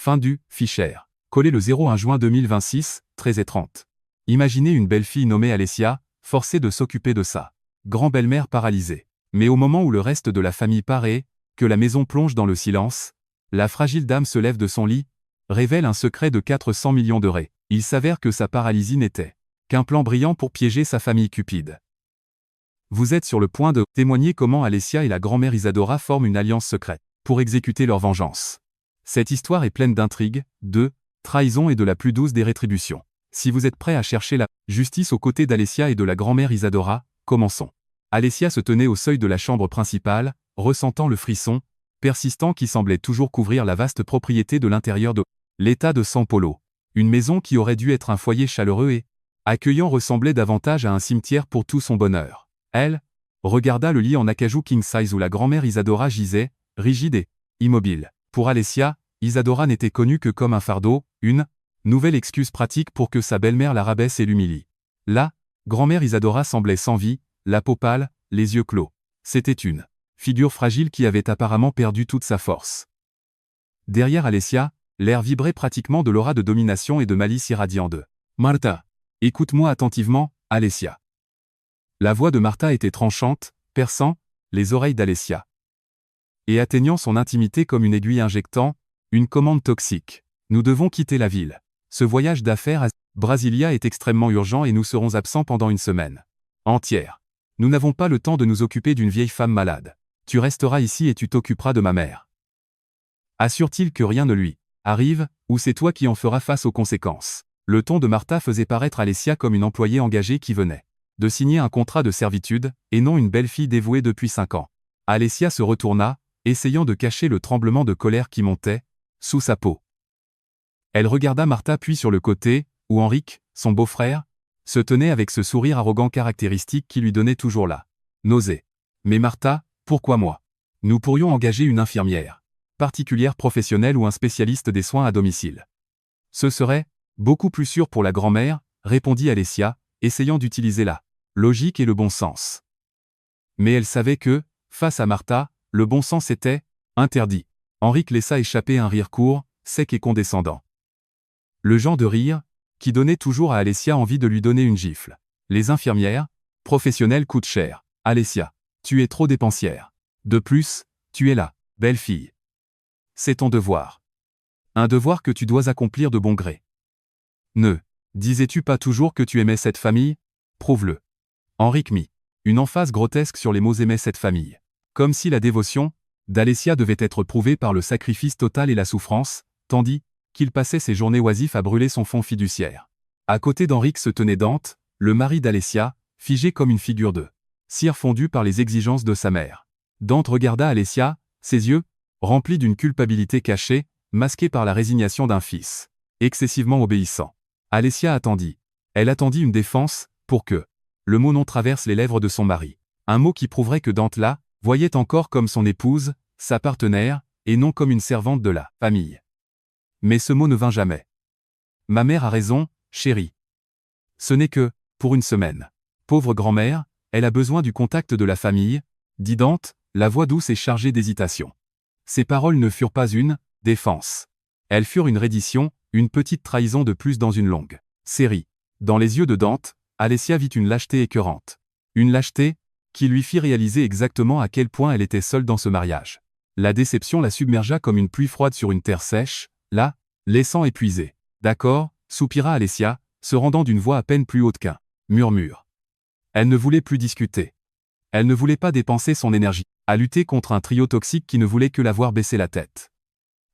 Fin du fichier. Collé le 01 juin 2026, 13h30. Imaginez une belle fille nommée Alessia, forcée de s'occuper de sa grand-belle-mère paralysée. Mais au moment où le reste de la famille paraît, que la maison plonge dans le silence, la fragile dame se lève de son lit, révèle un secret de 400 millions d'euros. Il s'avère que sa paralysie n'était qu'un plan brillant pour piéger sa famille cupide. Vous êtes sur le point de témoigner comment Alessia et la grand-mère Isadora forment une alliance secrète pour exécuter leur vengeance. Cette histoire est pleine d'intrigues, de trahison et de la plus douce des rétributions. Si vous êtes prêt à chercher la justice aux côtés d'Alessia et de la grand-mère Isadora, commençons. Alessia se tenait au seuil de la chambre principale, ressentant le frisson persistant qui semblait toujours couvrir la vaste propriété de l'intérieur de l'État de San Polo. Une maison qui aurait dû être un foyer chaleureux et accueillant ressemblait davantage à un cimetière pour tout son bonheur. Elle regarda le lit en acajou king size où la grand-mère Isadora gisait, rigide et immobile. Pour Alessia, Isadora n'était connue que comme un fardeau, une nouvelle excuse pratique pour que sa belle-mère la rabaisse et l'humilie. La grand-mère Isadora semblait sans vie, la peau pâle, les yeux clos. C'était une figure fragile qui avait apparemment perdu toute sa force. Derrière Alessia, l'air vibrait pratiquement de l'aura de domination et de malice irradiant de Martha. Écoute-moi attentivement, Alessia. La voix de Martha était tranchante, perçant les oreilles d'Alessia et atteignant son intimité comme une aiguille injectant une commande toxique. Nous devons quitter la ville. Ce voyage d'affaires à Brasilia est extrêmement urgent et nous serons absents pendant une semaine entière. Nous n'avons pas le temps de nous occuper d'une vieille femme malade. Tu resteras ici et tu t'occuperas de ma mère. Assure-t-il que rien ne lui arrive, ou c'est toi qui en feras face aux conséquences. Le ton de Martha faisait paraître Alessia comme une employée engagée qui venait de signer un contrat de servitude, et non une belle fille dévouée depuis 5 ans. Alessia se retourna, essayant de cacher le tremblement de colère qui montait sous sa peau. Elle regarda Martha puis sur le côté, où Henrik, son beau-frère, se tenait avec ce sourire arrogant caractéristique qui lui donnait toujours la nausée. Mais Martha, pourquoi moi? Nous pourrions engager une infirmière particulière professionnelle ou un spécialiste des soins à domicile. Ce serait beaucoup plus sûr pour la grand-mère, répondit Alessia, essayant d'utiliser la logique et le bon sens. Mais elle savait que, face à Martha, le bon sens était interdit. Henrik laissa échapper un rire court, sec et condescendant. Le genre de rire qui donnait toujours à Alessia envie de lui donner une gifle. Les infirmières professionnelles coûtent cher. Alessia, tu es trop dépensière. De plus, tu es la belle fille. C'est ton devoir. Un devoir que tu dois accomplir de bon gré. Ne disais-tu pas toujours que tu aimais cette famille? Prouve-le. Henrik mit une emphase grotesque sur les mots aimait cette famille. Comme si la dévotion d'Alessia devait être prouvée par le sacrifice total et la souffrance, tandis qu'il passait ses journées oisifs à brûler son fonds fiduciaire. À côté d'Henrik se tenait Dante, le mari d'Alessia, figé comme une figure de cire fondue par les exigences de sa mère. Dante regarda Alessia, ses yeux remplis d'une culpabilité cachée, masquée par la résignation d'un fils excessivement obéissant. Alessia attendit. Elle attendit une défense, pour que le mot non traverse les lèvres de son mari. Un mot qui prouverait que Dante la voyait encore comme son épouse, sa partenaire, et non comme une servante de la famille. Mais ce mot ne vint jamais. Ma mère a raison, chérie. Ce n'est que pour une semaine. Pauvre grand-mère, elle a besoin du contact de la famille, dit Dante, la voix douce et chargée d'hésitation. Ces paroles ne furent pas une défense. Elles furent une reddition, une petite trahison de plus dans une longue série. Dans les yeux de Dante, Alessia vit une lâcheté écœurante. Une lâcheté qui lui fit réaliser exactement à quel point elle était seule dans ce mariage. La déception la submergea comme une pluie froide sur une terre sèche, la laissant épuisée. D'accord, soupira Alessia, se rendant d'une voix à peine plus haute qu'un murmure. Elle ne voulait plus discuter. Elle ne voulait pas dépenser son énergie à lutter contre un trio toxique qui ne voulait que la voir baisser la tête.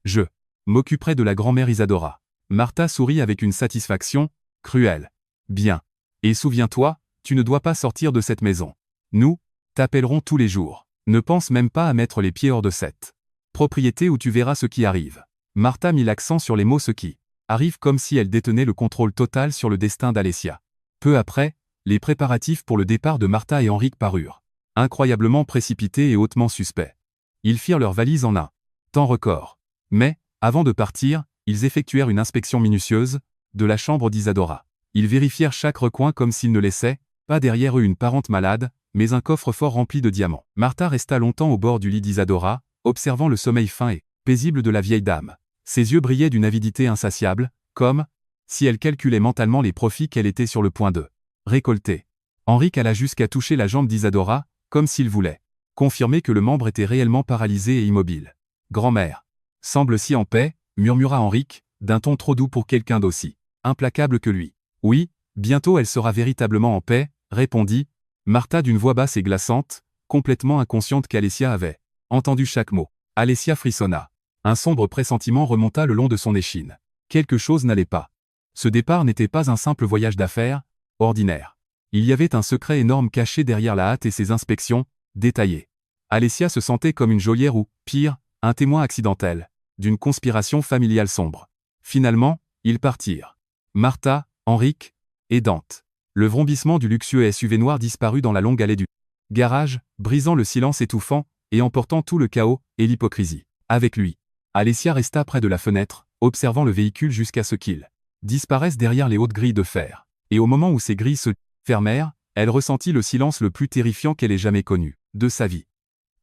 Je m'occuperai de la grand-mère Isadora. Martha sourit avec une satisfaction cruelle. Bien. Et souviens-toi, tu ne dois pas sortir de cette maison. Nous t'appellerons tous les jours. Ne pense même pas à mettre les pieds hors de cette propriété où tu verras ce qui arrive. Martha mit l'accent sur les mots ce qui arrive comme si elle détenait le contrôle total sur le destin d'Alessia. Peu après, les préparatifs pour le départ de Martha et Henrik parurent incroyablement précipités et hautement suspects. Ils firent leurs valises en un temps record. Mais, avant de partir, ils effectuèrent une inspection minutieuse de la chambre d'Isadora. Ils vérifièrent chaque recoin comme s'ils ne laissaient pas derrière eux une parente malade, mais un coffre-fort rempli de diamants. Martha resta longtemps au bord du lit d'Isadora, observant le sommeil fin et paisible de la vieille dame. Ses yeux brillaient d'une avidité insatiable, comme si elle calculait mentalement les profits qu'elle était sur le point de récolter. Henrique alla jusqu'à toucher la jambe d'Isadora, comme s'il voulait confirmer que le membre était réellement paralysé et immobile. « Grand-mère semble si en paix », murmura Henrique, d'un ton trop doux pour quelqu'un d'aussi implacable que lui. « Oui, bientôt elle sera véritablement en paix », répondit Martha d'une voix basse et glaçante, complètement inconsciente qu'Alessia avait entendu chaque mot. Alessia frissonna. Un sombre pressentiment remonta le long de son échine. Quelque chose n'allait pas. Ce départ n'était pas un simple voyage d'affaires, ordinaire. Il y avait un secret énorme caché derrière la hâte et ses inspections, détaillées. Alessia se sentait comme une geôlière ou, pire, un témoin accidentel, d'une conspiration familiale sombre. Finalement, ils partirent. Martha, Henrique et Dante. Le vrombissement du luxueux SUV noir disparut dans la longue allée du garage, brisant le silence étouffant et emportant tout le chaos et l'hypocrisie. Avec lui. Alessia resta près de la fenêtre, observant le véhicule jusqu'à ce qu'il disparaisse derrière les hautes grilles de fer. Et au moment où ces grilles se fermèrent, elle ressentit le silence le plus terrifiant qu'elle ait jamais connu de sa vie.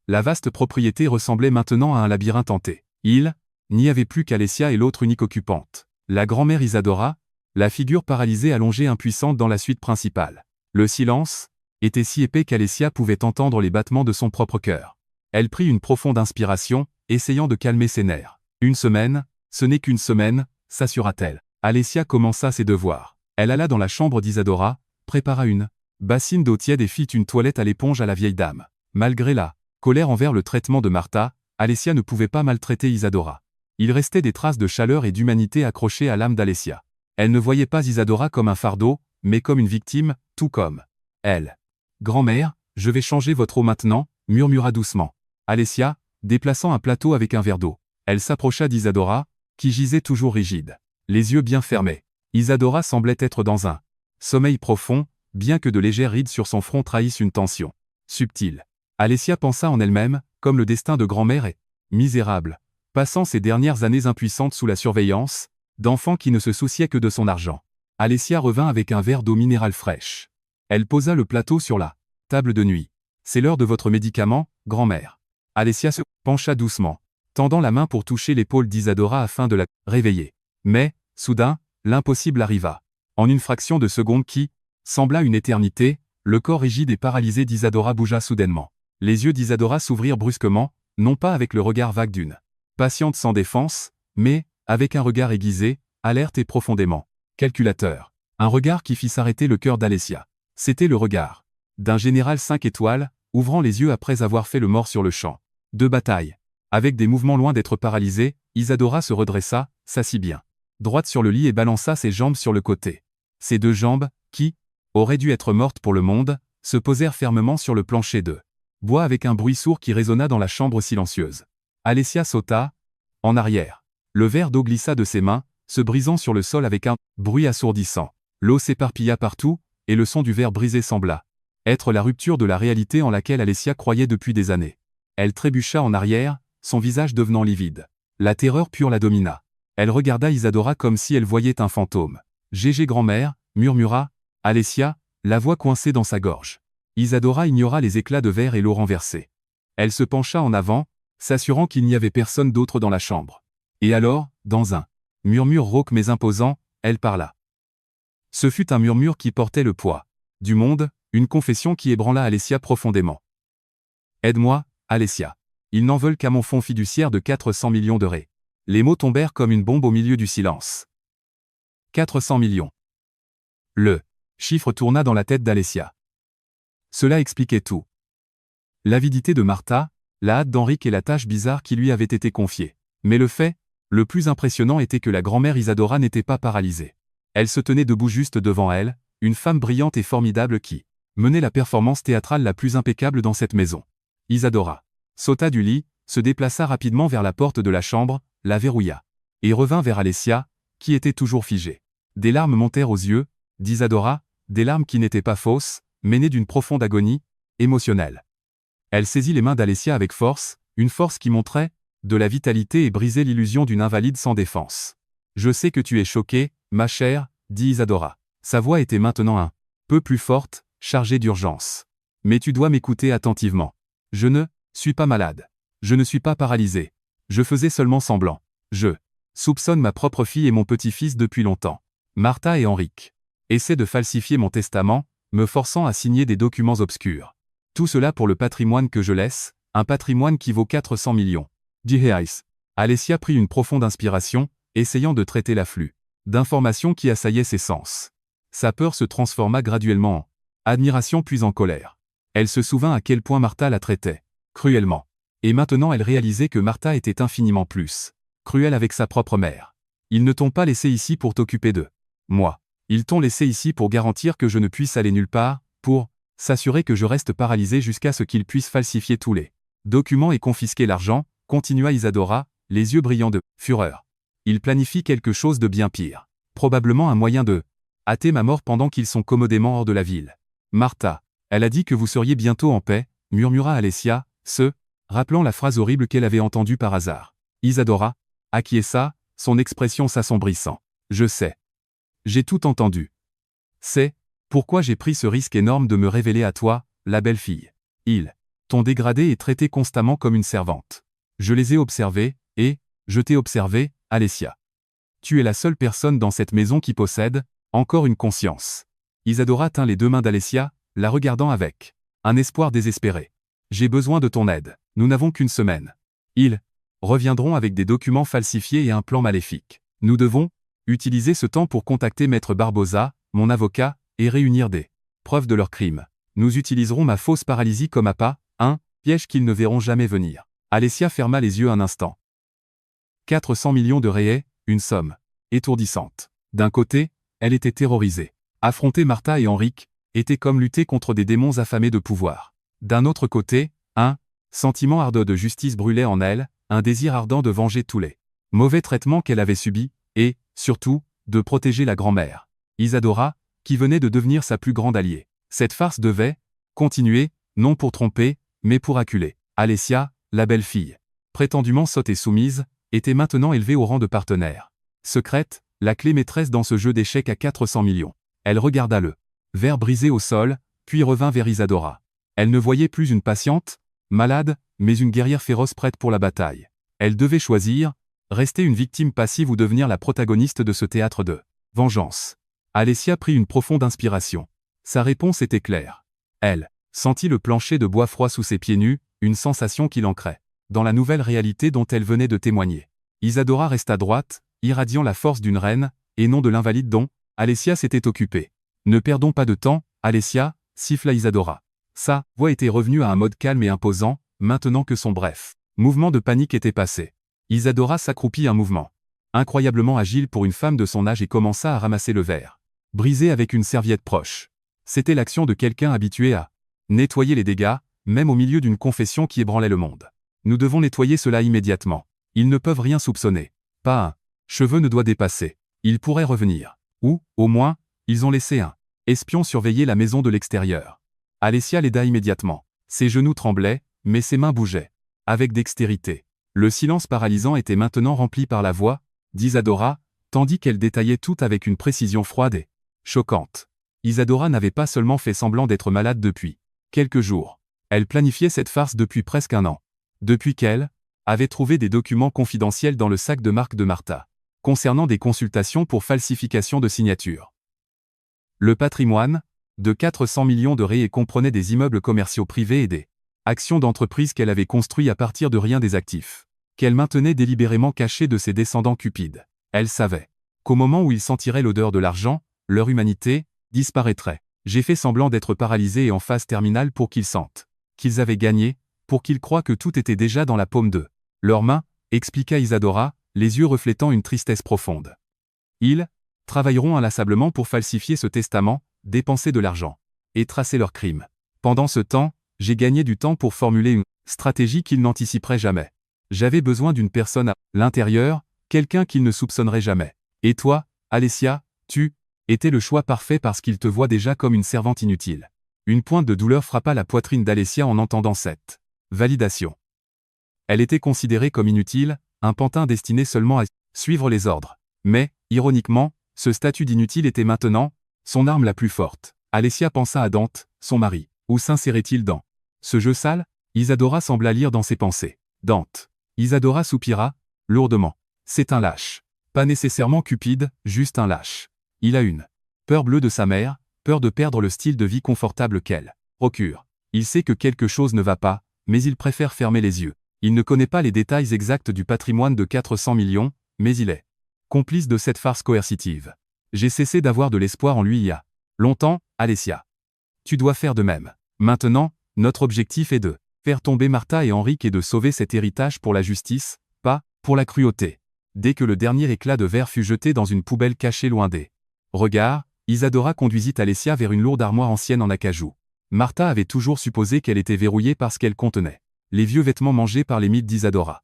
La vaste propriété ressemblait maintenant à un labyrinthe hanté. Il n'y avait plus qu'Alessia et l'autre unique occupante, la grand-mère Isadora, la figure paralysée allongée impuissante dans la suite principale. Le silence était si épais qu'Alessia pouvait entendre les battements de son propre cœur. Elle prit une profonde inspiration, essayant de calmer ses nerfs. Une semaine, ce n'est qu'une semaine, s'assura-t-elle. Alessia commença ses devoirs. Elle alla dans la chambre d'Isadora, prépara une bassine d'eau tiède et fit une toilette à l'éponge à la vieille dame. Malgré la colère envers le traitement de Martha, Alessia ne pouvait pas maltraiter Isadora. Il restait des traces de chaleur et d'humanité accrochées à l'âme d'Alessia. Elle ne voyait pas Isadora comme un fardeau, mais comme une victime, tout comme elle. « Grand-mère, je vais changer votre eau maintenant », murmura doucement Alessia, déplaçant un plateau avec un verre d'eau. Elle s'approcha d'Isadora, qui gisait toujours rigide, les yeux bien fermés. Isadora semblait être dans un sommeil profond, bien que de légères rides sur son front trahissent une tension subtile. Alessia pensa en elle-même, comme le destin de grand-mère est misérable, passant ses dernières années impuissantes sous la surveillance d'enfants qui ne se souciaient que de son argent. Alessia revint avec un verre d'eau minérale fraîche. Elle posa le plateau sur la table de nuit. « C'est l'heure de votre médicament, grand-mère. » Alessia se pencha doucement, tendant la main pour toucher l'épaule d'Isadora afin de la réveiller. Mais, soudain, l'impossible arriva. En une fraction de seconde qui sembla une éternité, le corps rigide et paralysé d'Isadora bougea soudainement. Les yeux d'Isadora s'ouvrirent brusquement, non pas avec le regard vague d'une patiente sans défense, mais avec un regard aiguisé, alerte et profondément calculateur. Un regard qui fit s'arrêter le cœur d'Alessia. C'était le regard d'un général 5 étoiles, ouvrant les yeux après avoir fait le mort sur le champ de bataille. Avec des mouvements loin d'être paralysés, Isadora se redressa, s'assit bien droite sur le lit et balança ses jambes sur le côté. Ses deux jambes, qui auraient dû être mortes pour le monde, se posèrent fermement sur le plancher de bois avec un bruit sourd qui résonna dans la chambre silencieuse. Alessia sauta en arrière. Le verre d'eau glissa de ses mains, se brisant sur le sol avec un bruit assourdissant. L'eau s'éparpilla partout, et le son du verre brisé sembla être la rupture de la réalité en laquelle Alessia croyait depuis des années. Elle trébucha en arrière, son visage devenant livide. La terreur pure la domina. Elle regarda Isadora comme si elle voyait un fantôme. « Gégé grand-mère », murmura Alessia, la voix coincée dans sa gorge. Isadora ignora les éclats de verre et l'eau renversée. Elle se pencha en avant, s'assurant qu'il n'y avait personne d'autre dans la chambre. Et alors, dans un murmure rauque mais imposant, elle parla. Ce fut un murmure qui portait le poids du monde, une confession qui ébranla Alessia profondément. « Aide-moi, Alessia. Ils n'en veulent qu'à mon fonds fiduciaire de 400 millions de ré. » Les mots tombèrent comme une bombe au milieu du silence. 400 millions. Le chiffre tourna dans la tête d'Alessia. Cela expliquait tout. L'avidité de Martha, la hâte d'Henrique et la tâche bizarre qui lui avait été confiée. Mais le fait le plus impressionnant était que la grand-mère Isadora n'était pas paralysée. Elle se tenait debout juste devant elle, une femme brillante et formidable qui menait la performance théâtrale la plus impeccable dans cette maison. Isadora sauta du lit, se déplaça rapidement vers la porte de la chambre, la verrouilla, et revint vers Alessia, qui était toujours figée. Des larmes montèrent aux yeux d'Isadora, des larmes qui n'étaient pas fausses, mais nées d'une profonde agonie émotionnelle. Elle saisit les mains d'Alessia avec force, une force qui montrait de la vitalité et brisait l'illusion d'une invalide sans défense. « Je sais que tu es choquée, ma chère, » dit Isadora. Sa voix était maintenant un peu plus forte, chargée d'urgence. « Mais tu dois m'écouter attentivement. Je ne suis pas malade. Je ne suis pas paralysée. Je faisais seulement semblant. Soupçonne ma propre fille et mon petit-fils depuis longtemps. Martha et Henrik essaient de falsifier mon testament, me forçant à signer des documents obscurs. Tout cela pour le patrimoine que je laisse, un patrimoine qui vaut 400 millions. Hayes. Alessia prit une profonde inspiration, essayant de traiter l'afflux d'informations qui assaillait ses sens. Sa peur se transforma graduellement en admiration puis en colère. Elle se souvint à quel point Martha la traitait cruellement. Et maintenant elle réalisait que Martha était infiniment plus cruelle avec sa propre mère. Ils ne t'ont pas laissé ici pour t'occuper d'eux. Moi. Ils t'ont laissé ici pour garantir que je ne puisse aller nulle part, pour s'assurer que je reste paralysé jusqu'à ce qu'ils puissent falsifier tous les documents et confisquer l'argent, continua Isadora, les yeux brillants de fureur. Ils planifient quelque chose de bien pire. Probablement un moyen de hâter ma mort pendant qu'ils sont commodément hors de la ville. Martha. Elle a dit que vous seriez bientôt en paix, murmura Alessia, rappelant la phrase horrible qu'elle avait entendue par hasard. Isadora acquiesça, son expression s'assombrissant. Je sais. J'ai tout entendu. C'est pourquoi j'ai pris ce risque énorme de me révéler à toi, la belle-fille. Ils t'ont dégradée et traitée constamment comme une servante. Je les ai observés, et je t'ai observé, Alessia. Tu es la seule personne dans cette maison qui possède encore une conscience. Isadora tint les deux mains d'Alessia, la regardant avec un espoir désespéré. J'ai besoin de ton aide. Nous n'avons qu'une semaine. Ils reviendront avec des documents falsifiés et un plan maléfique. Nous devons utiliser ce temps pour contacter Maître Barbosa, mon avocat, et réunir des preuves de leur crime. Nous utiliserons ma fausse paralysie comme appât, un piège qu'ils ne verront jamais venir. Alessia ferma les yeux un instant. 400 millions de réais, une somme étourdissante. D'un côté, elle était terrorisée. Affronter Martha et Henrik était comme lutter contre des démons affamés de pouvoir. D'un autre côté, un sentiment ardent de justice brûlait en elle, un désir ardent de venger tous les mauvais traitements qu'elle avait subis, et, surtout, de protéger la grand-mère, Isadora, qui venait de devenir sa plus grande alliée. Cette farce devait continuer, non pour tromper, mais pour acculer. Alessia, la belle-fille, prétendument sotte et soumise, était maintenant élevée au rang de partenaire secrète, la clé maîtresse dans ce jeu d'échecs à 400 millions. Elle regarda le verre brisé au sol, puis revint vers Isadora. Elle ne voyait plus une patiente, malade, mais une guerrière féroce prête pour la bataille. Elle devait choisir, rester une victime passive ou devenir la protagoniste de ce théâtre de vengeance. Alessia prit une profonde inspiration. Sa réponse était claire. Elle sentit le plancher de bois froid sous ses pieds nus, une sensation qui l'ancrait dans la nouvelle réalité dont elle venait de témoigner. Isadora resta droite, irradiant la force d'une reine, et non de l'invalide dont Alessia s'était occupée. Ne perdons pas de temps, Alessia, siffla Isadora. Sa voix était revenue à un mode calme et imposant, maintenant que son bref mouvement de panique était passé. Isadora s'accroupit un mouvement incroyablement agile pour une femme de son âge et commença à ramasser le verre brisé avec une serviette proche. C'était l'action de quelqu'un habitué à nettoyer les dégâts, même au milieu d'une confession qui ébranlait le monde. Nous devons nettoyer cela immédiatement. Ils ne peuvent rien soupçonner. Pas un cheveu ne doit dépasser. Ils pourraient revenir. Ou, au moins, ils ont laissé un espion surveiller la maison de l'extérieur. Alessia l'aida immédiatement. Ses genoux tremblaient, mais ses mains bougeaient. Avec dextérité. Le silence paralysant était maintenant rempli par la voix d'Isadora, tandis qu'elle détaillait tout avec une précision froide et choquante. Isadora n'avait pas seulement fait semblant d'être malade depuis quelques jours. Elle planifiait cette farce depuis presque un an. Depuis qu'elle avait trouvé des documents confidentiels dans le sac de marque de Martha, concernant des consultations pour falsification de signatures. Le patrimoine, de 400 millions de réais comprenait des immeubles commerciaux privés et des actions d'entreprise qu'elle avait construits à partir de rien des actifs, qu'elle maintenait délibérément cachés de ses descendants cupides. Elle savait qu'au moment où ils sentiraient l'odeur de l'argent, leur humanité disparaîtrait. J'ai fait semblant d'être paralysé et en phase terminale pour qu'ils sentent qu'ils avaient gagné, pour qu'ils croient que tout était déjà dans la paume de leurs mains, expliqua Isadora, les yeux reflétant une tristesse profonde. Ils travailleront inlassablement pour falsifier ce testament, dépenser de l'argent et tracer leurs crimes. Pendant ce temps, j'ai gagné du temps pour formuler une stratégie qu'ils n'anticiperaient jamais. J'avais besoin d'une personne à l'intérieur, quelqu'un qu'ils ne soupçonneraient jamais. Et toi, Alessia, tu étais le choix parfait parce qu'ils te voient déjà comme une servante inutile. Une pointe de douleur frappa la poitrine d'Alessia en entendant cette validation. Elle était considérée comme inutile, un pantin destiné seulement à suivre les ordres. Mais, ironiquement, ce statut d'inutile était maintenant son arme la plus forte. Alessia pensa à Dante, son mari. Où s'insérait-il dans ce jeu sale? Isadora sembla lire dans ses pensées. Dante. Isadora soupira, lourdement. C'est un lâche. Pas nécessairement cupide, juste un lâche. Il a une peur bleue de sa mère, peur de perdre le style de vie confortable qu'elle procure. Il sait que quelque chose ne va pas, mais il préfère fermer les yeux. Il ne connaît pas les détails exacts du patrimoine de 400 millions, mais il est complice de cette farce coercitive. J'ai cessé d'avoir de l'espoir en lui il y a longtemps, Alessia. Tu dois faire de même. Maintenant, notre objectif est de faire tomber Martha et Henrique et de sauver cet héritage pour la justice, pas pour la cruauté. Dès que le dernier éclat de verre fut jeté dans une poubelle cachée loin des regards, Isadora conduisit Alessia vers une lourde armoire ancienne en acajou. Martha avait toujours supposé qu'elle était verrouillée parce qu'elle contenait les vieux vêtements mangés par les mythes d'Isadora.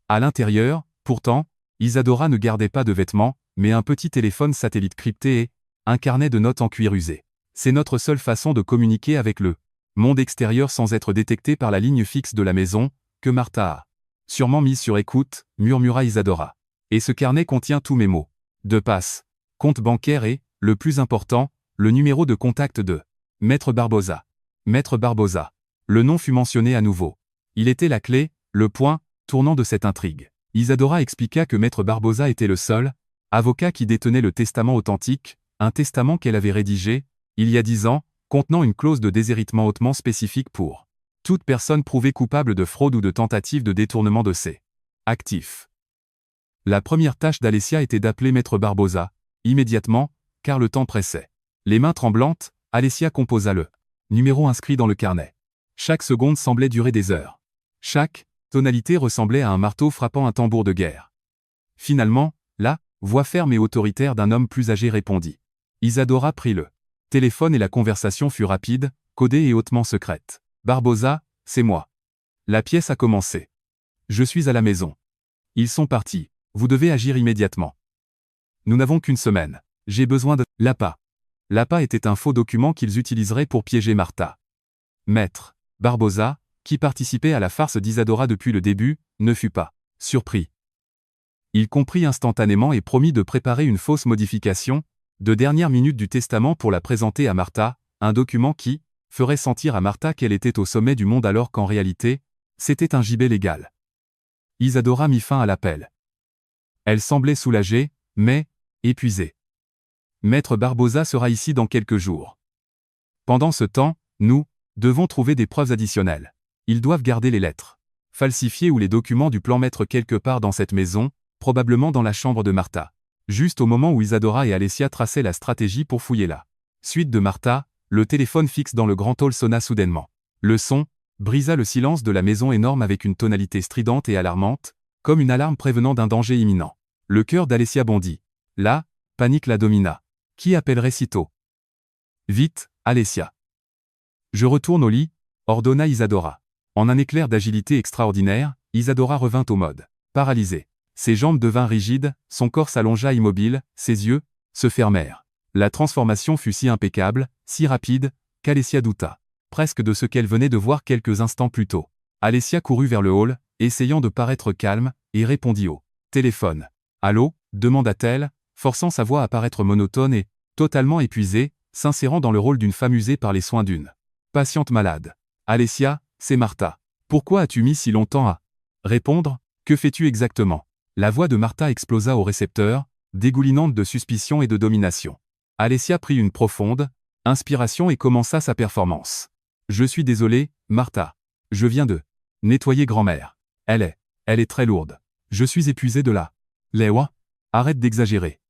À l'intérieur, pourtant, Isadora ne gardait pas de vêtements, mais un petit téléphone satellite crypté et un carnet de notes en cuir usé. C'est notre seule façon de communiquer avec le monde extérieur sans être détecté par la ligne fixe de la maison, que Martha a sûrement mise sur écoute, murmura Isadora. Et ce carnet contient tous mes mots de passe, compte bancaire et, le plus important, le numéro de contact de Maître Barbosa. Maître Barbosa. Le nom fut mentionné à nouveau. Il était la clé, le point tournant de cette intrigue. Isadora expliqua que Maître Barbosa était le seul avocat qui détenait le testament authentique, un testament qu'elle avait rédigé, il y a 10 ans, contenant une clause de déshéritement hautement spécifique pour toute personne prouvée coupable de fraude ou de tentative de détournement de ses actifs. La première tâche d'Alessia était d'appeler Maître Barbosa, immédiatement, car le temps pressait. Les mains tremblantes, Alessia composa le numéro inscrit dans le carnet. Chaque seconde semblait durer des heures. Chaque tonalité ressemblait à un marteau frappant un tambour de guerre. Finalement, la voix ferme et autoritaire d'un homme plus âgé répondit. Isadora prit le téléphone et la conversation fut rapide, codée et hautement secrète. Barbosa, c'est moi. La pièce a commencé. Je suis à la maison. Ils sont partis. Vous devez agir immédiatement. Nous n'avons qu'une semaine. J'ai besoin de l'APA. L'APA était un faux document qu'ils utiliseraient pour piéger Martha. Maître Barbosa, qui participait à la farce d'Isadora depuis le début, ne fut pas surpris. Il comprit instantanément et promit de préparer une fausse modification, de dernière minute du testament pour la présenter à Martha, un document qui ferait sentir à Martha qu'elle était au sommet du monde alors qu'en réalité, c'était un gibet légal. Isadora mit fin à l'appel. Elle semblait soulagée, mais épuisée. Maître Barbosa sera ici dans quelques jours. Pendant ce temps, nous devons trouver des preuves additionnelles. Ils doivent garder les lettres falsifiées ou les documents du plan maître quelque part dans cette maison, probablement dans la chambre de Martha. Juste au moment où Isadora et Alessia traçaient la stratégie pour fouiller la suite de Martha, le téléphone fixe dans le grand hall sonna soudainement. Le son brisa le silence de la maison énorme avec une tonalité stridente et alarmante, comme une alarme prévenant d'un danger imminent. Le cœur d'Alessia bondit. La panique la domina. Qui appellerait si tôt? Vite, Alessia. Je retourne au lit, ordonna Isadora. En un éclair d'agilité extraordinaire, Isadora revint au mode paralysé. Ses jambes devinrent rigides, son corps s'allongea immobile, ses yeux se fermèrent. La transformation fut si impeccable, si rapide, qu'Alessia douta presque de ce qu'elle venait de voir quelques instants plus tôt. Alessia courut vers le hall, essayant de paraître calme, et répondit au téléphone. « Allô » demanda-t-elle, forçant sa voix à paraître monotone et totalement épuisée, s'insérant dans le rôle d'une femme usée par les soins d'une patiente malade. « Alessia, c'est Martha. Pourquoi as-tu mis si longtemps à répondre? Que fais-tu exactement ?» La voix de Martha explosa au récepteur, dégoulinante de suspicion et de domination. Alessia prit une profonde inspiration et commença sa performance. « Je suis désolé, Martha. Je viens de nettoyer grand-mère. Elle est très lourde. Je suis épuisé de là. Léwa, arrête d'exagérer.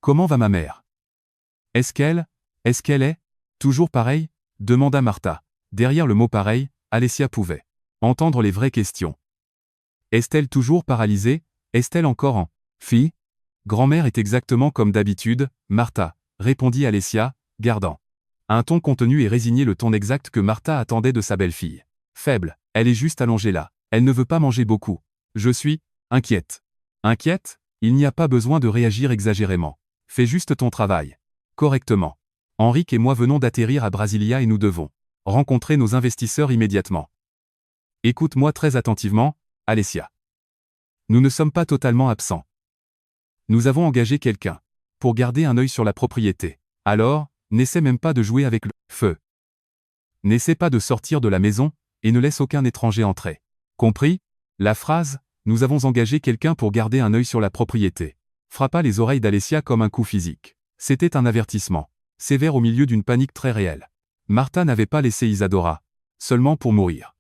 Comment va ma mère? Est-ce qu'elle est toujours pareille? Demanda Martha. Derrière le mot pareil, Alessia pouvait entendre les vraies questions. Est-elle toujours paralysée? Est-elle encore en fille? Grand-mère est exactement comme d'habitude, Martha, répondit Alessia, gardant un ton contenu et résigné, le ton exact que Martha attendait de sa belle-fille. Faible, elle est juste allongée là. Elle ne veut pas manger beaucoup. Je suis inquiète. Inquiète? Il n'y a pas besoin de réagir exagérément. Fais juste ton travail. Correctement. Henrique et moi venons d'atterrir à Brasilia et nous devons rencontrer nos investisseurs immédiatement. Écoute-moi très attentivement, Alessia. Nous ne sommes pas totalement absents. Nous avons engagé quelqu'un pour garder un œil sur la propriété. Alors, n'essaie même pas de jouer avec le feu. N'essaie pas de sortir de la maison et ne laisse aucun étranger entrer. Compris? La phrase « Nous avons engagé quelqu'un pour garder un œil sur la propriété » frappa les oreilles d'Alessia comme un coup physique. C'était un avertissement, sévère au milieu d'une panique très réelle. Martha n'avait pas laissé Isadora seulement pour mourir.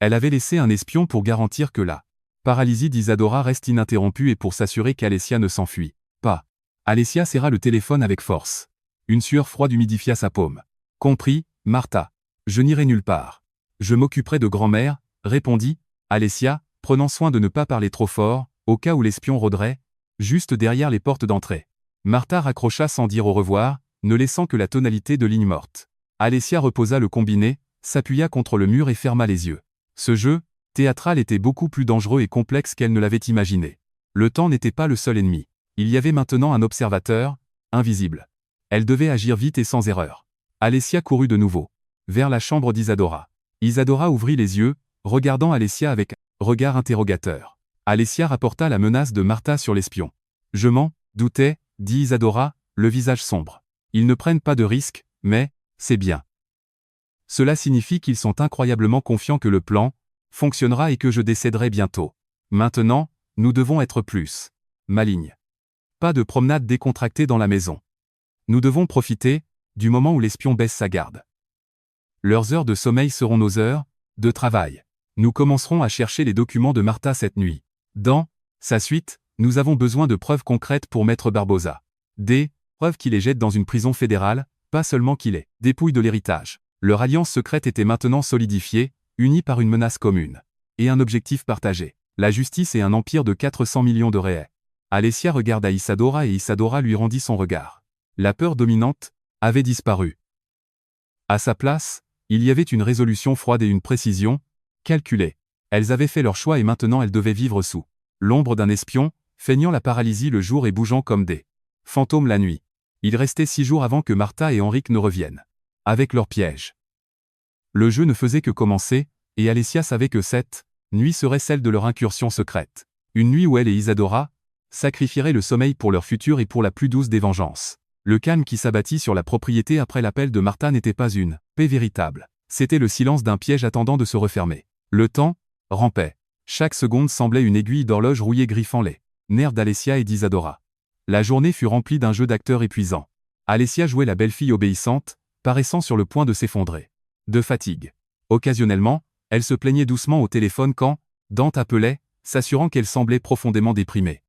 Elle avait laissé un espion pour garantir que la paralysie d'Isadora reste ininterrompue et pour s'assurer qu'Alessia ne s'enfuit pas. Alessia serra le téléphone avec force. Une sueur froide humidifia sa paume. Compris, Martha. Je n'irai nulle part. Je m'occuperai de grand-mère, répondit Alessia, prenant soin de ne pas parler trop fort, au cas où l'espion rôderait, juste derrière les portes d'entrée. Martha raccrocha sans dire au revoir, ne laissant que la tonalité de ligne morte. Alessia reposa le combiné, s'appuya contre le mur et ferma les yeux. Ce jeu théâtral était beaucoup plus dangereux et complexe qu'elle ne l'avait imaginé. Le temps n'était pas le seul ennemi. Il y avait maintenant un observateur, invisible. Elle devait agir vite et sans erreur. Alessia courut de nouveau vers la chambre d'Isadora. Isadora ouvrit les yeux, regardant Alessia avec un regard interrogateur. Alessia rapporta la menace de Martha sur l'espion. Je m'en doutais, dit Isadora, le visage sombre. Ils ne prennent pas de risques, mais c'est bien. Cela signifie qu'ils sont incroyablement confiants que le plan fonctionnera et que je décéderai bientôt. Maintenant, nous devons être plus malignes. Pas de promenade décontractée dans la maison. Nous devons profiter du moment où l'espion baisse sa garde. Leurs heures de sommeil seront nos heures de travail. Nous commencerons à chercher les documents de Martha cette nuit. Dans sa suite, nous avons besoin de preuves concrètes pour Maître Barbosa. Des preuves qui les jettent dans une prison fédérale, pas seulement qui les dépouillent de l'héritage. Leur alliance secrète était maintenant solidifiée, unie par une menace commune. Et un objectif partagé. La justice et un empire de 400 millions de réais. Alessia regarda Isadora et Isadora lui rendit son regard. La peur dominante avait disparu. À sa place, il y avait une résolution froide et une précision calculée. Elles avaient fait leur choix et maintenant elles devaient vivre sous l'ombre d'un espion, feignant la paralysie le jour et bougeant comme des fantômes la nuit. Il restait 6 jours avant que Martha et Henrik ne reviennent. Avec leur piège. Le jeu ne faisait que commencer, et Alessia savait que cette nuit serait celle de leur incursion secrète. Une nuit où elle et Isadora sacrifieraient le sommeil pour leur futur et pour la plus douce des vengeances. Le calme qui s'abattit sur la propriété après l'appel de Martha n'était pas une paix véritable. C'était le silence d'un piège attendant de se refermer. Le temps rampait. Chaque seconde semblait une aiguille d'horloge rouillée griffant les nerfs d'Alessia et d'Isadora. La journée fut remplie d'un jeu d'acteurs épuisant. Alessia jouait la belle-fille obéissante, paraissant sur le point de s'effondrer. De fatigue. Occasionnellement, elle se plaignait doucement au téléphone quand Dante appelait, s'assurant qu'elle semblait profondément déprimée.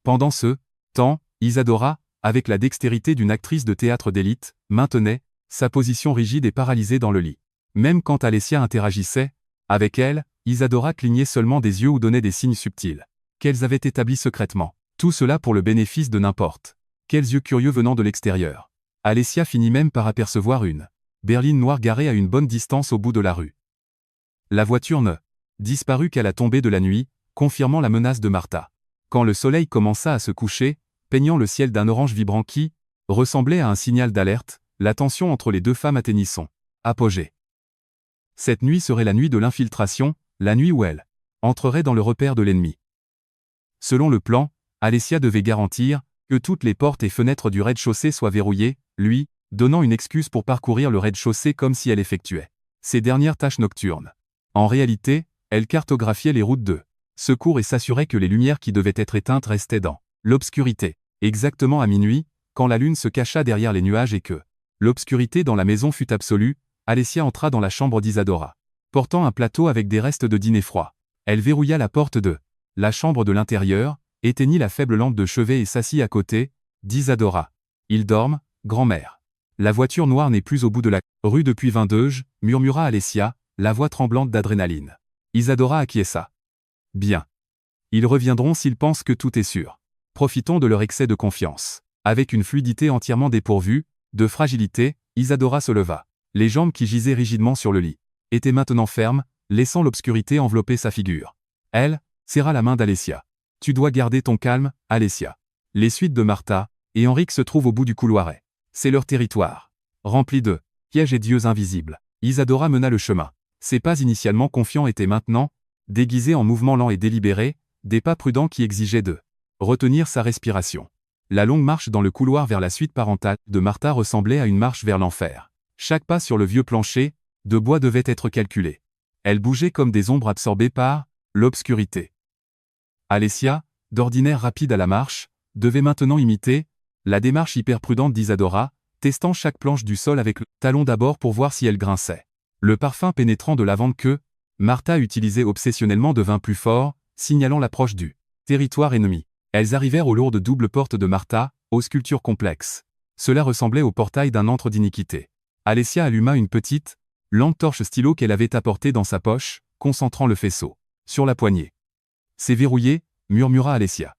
Pendant ce temps, Isadora, avec la dextérité d'une actrice de théâtre d'élite, maintenait sa position rigide et paralysée dans le lit. Même quand Alessia interagissait avec elle, Isadora clignait seulement des yeux ou donnait des signes subtils qu'elles avaient établis secrètement. Tout cela pour le bénéfice de n'importe quels yeux curieux venant de l'extérieur. Alessia finit même par apercevoir une berline noire garée à une bonne distance au bout de la rue. La voiture ne disparut qu'à la tombée de la nuit, confirmant la menace de Martha. Quand le soleil commença à se coucher, peignant le ciel d'un orange vibrant qui ressemblait à un signal d'alerte, la tension entre les deux femmes atteignit son apogée. Cette nuit serait la nuit de l'infiltration, la nuit où elle entrerait dans le repère de l'ennemi. Selon le plan, Alessia devait garantir que toutes les portes et fenêtres du rez-de-chaussée soient verrouillées, lui, donnant une excuse pour parcourir le rez-de-chaussée comme si elle effectuait ses dernières tâches nocturnes. En réalité, elle cartographiait les routes de secours et s'assurait que les lumières qui devaient être éteintes restaient dans l'obscurité. Exactement à minuit, quand la lune se cacha derrière les nuages et que l'obscurité dans la maison fut absolue, Alessia entra dans la chambre d'Isadora. Portant un plateau avec des restes de dîner froid. Elle verrouilla la porte de la chambre de l'intérieur, éteignit la faible lampe de chevet et s'assit à côté d'Isadora. Ils dorment, grand-mère. La voiture noire n'est plus au bout de la rue depuis 22, murmura Alessia, la voix tremblante d'adrénaline. Isadora acquiesça. Bien. Ils reviendront s'ils pensent que tout est sûr. Profitons de leur excès de confiance. Avec une fluidité entièrement dépourvue de fragilité, Isadora se leva. Les jambes qui gisaient rigidement sur le lit étaient maintenant fermes, laissant l'obscurité envelopper sa figure. Elle serra la main d'Alessia. Tu dois garder ton calme, Alessia. Les suites de Martha et Henrik se trouvent au bout du couloiret. C'est leur territoire. Rempli de pièges et d'yeux invisibles. Isadora mena le chemin. Ses pas initialement confiants étaient maintenant déguisés en mouvements lents et délibérés, des pas prudents qui exigeaient de retenir sa respiration. La longue marche dans le couloir vers la suite parentale de Martha ressemblait à une marche vers l'enfer. Chaque pas sur le vieux plancher de bois devait être calculé. Elle bougeait comme des ombres absorbées par l'obscurité. Alessia, d'ordinaire rapide à la marche, devait maintenant imiter la démarche hyper prudente d'Isadora, testant chaque planche du sol avec le talon d'abord pour voir si elle grinçait. Le parfum pénétrant de lavande que Martha utilisait obsessionnellement devint plus fort, signalant l'approche du territoire ennemi. Elles arrivèrent aux lourdes doubles portes de Martha, aux sculptures complexes. Cela ressemblait au portail d'un antre d'iniquité. Alessia alluma une petite lampe torche stylo qu'elle avait apportée dans sa poche, concentrant le faisceau sur la poignée. « C'est verrouillé » murmura Alessia.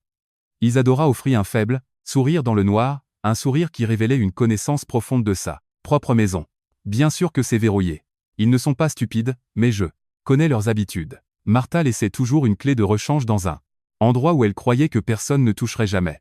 Isadora offrit un faible sourire dans le noir, un sourire qui révélait une connaissance profonde de sa propre maison. « Bien sûr que c'est verrouillé. Ils ne sont pas stupides, mais je connais leurs habitudes. » Martha laissait toujours une clé de rechange dans un endroit où elle croyait que personne ne toucherait jamais.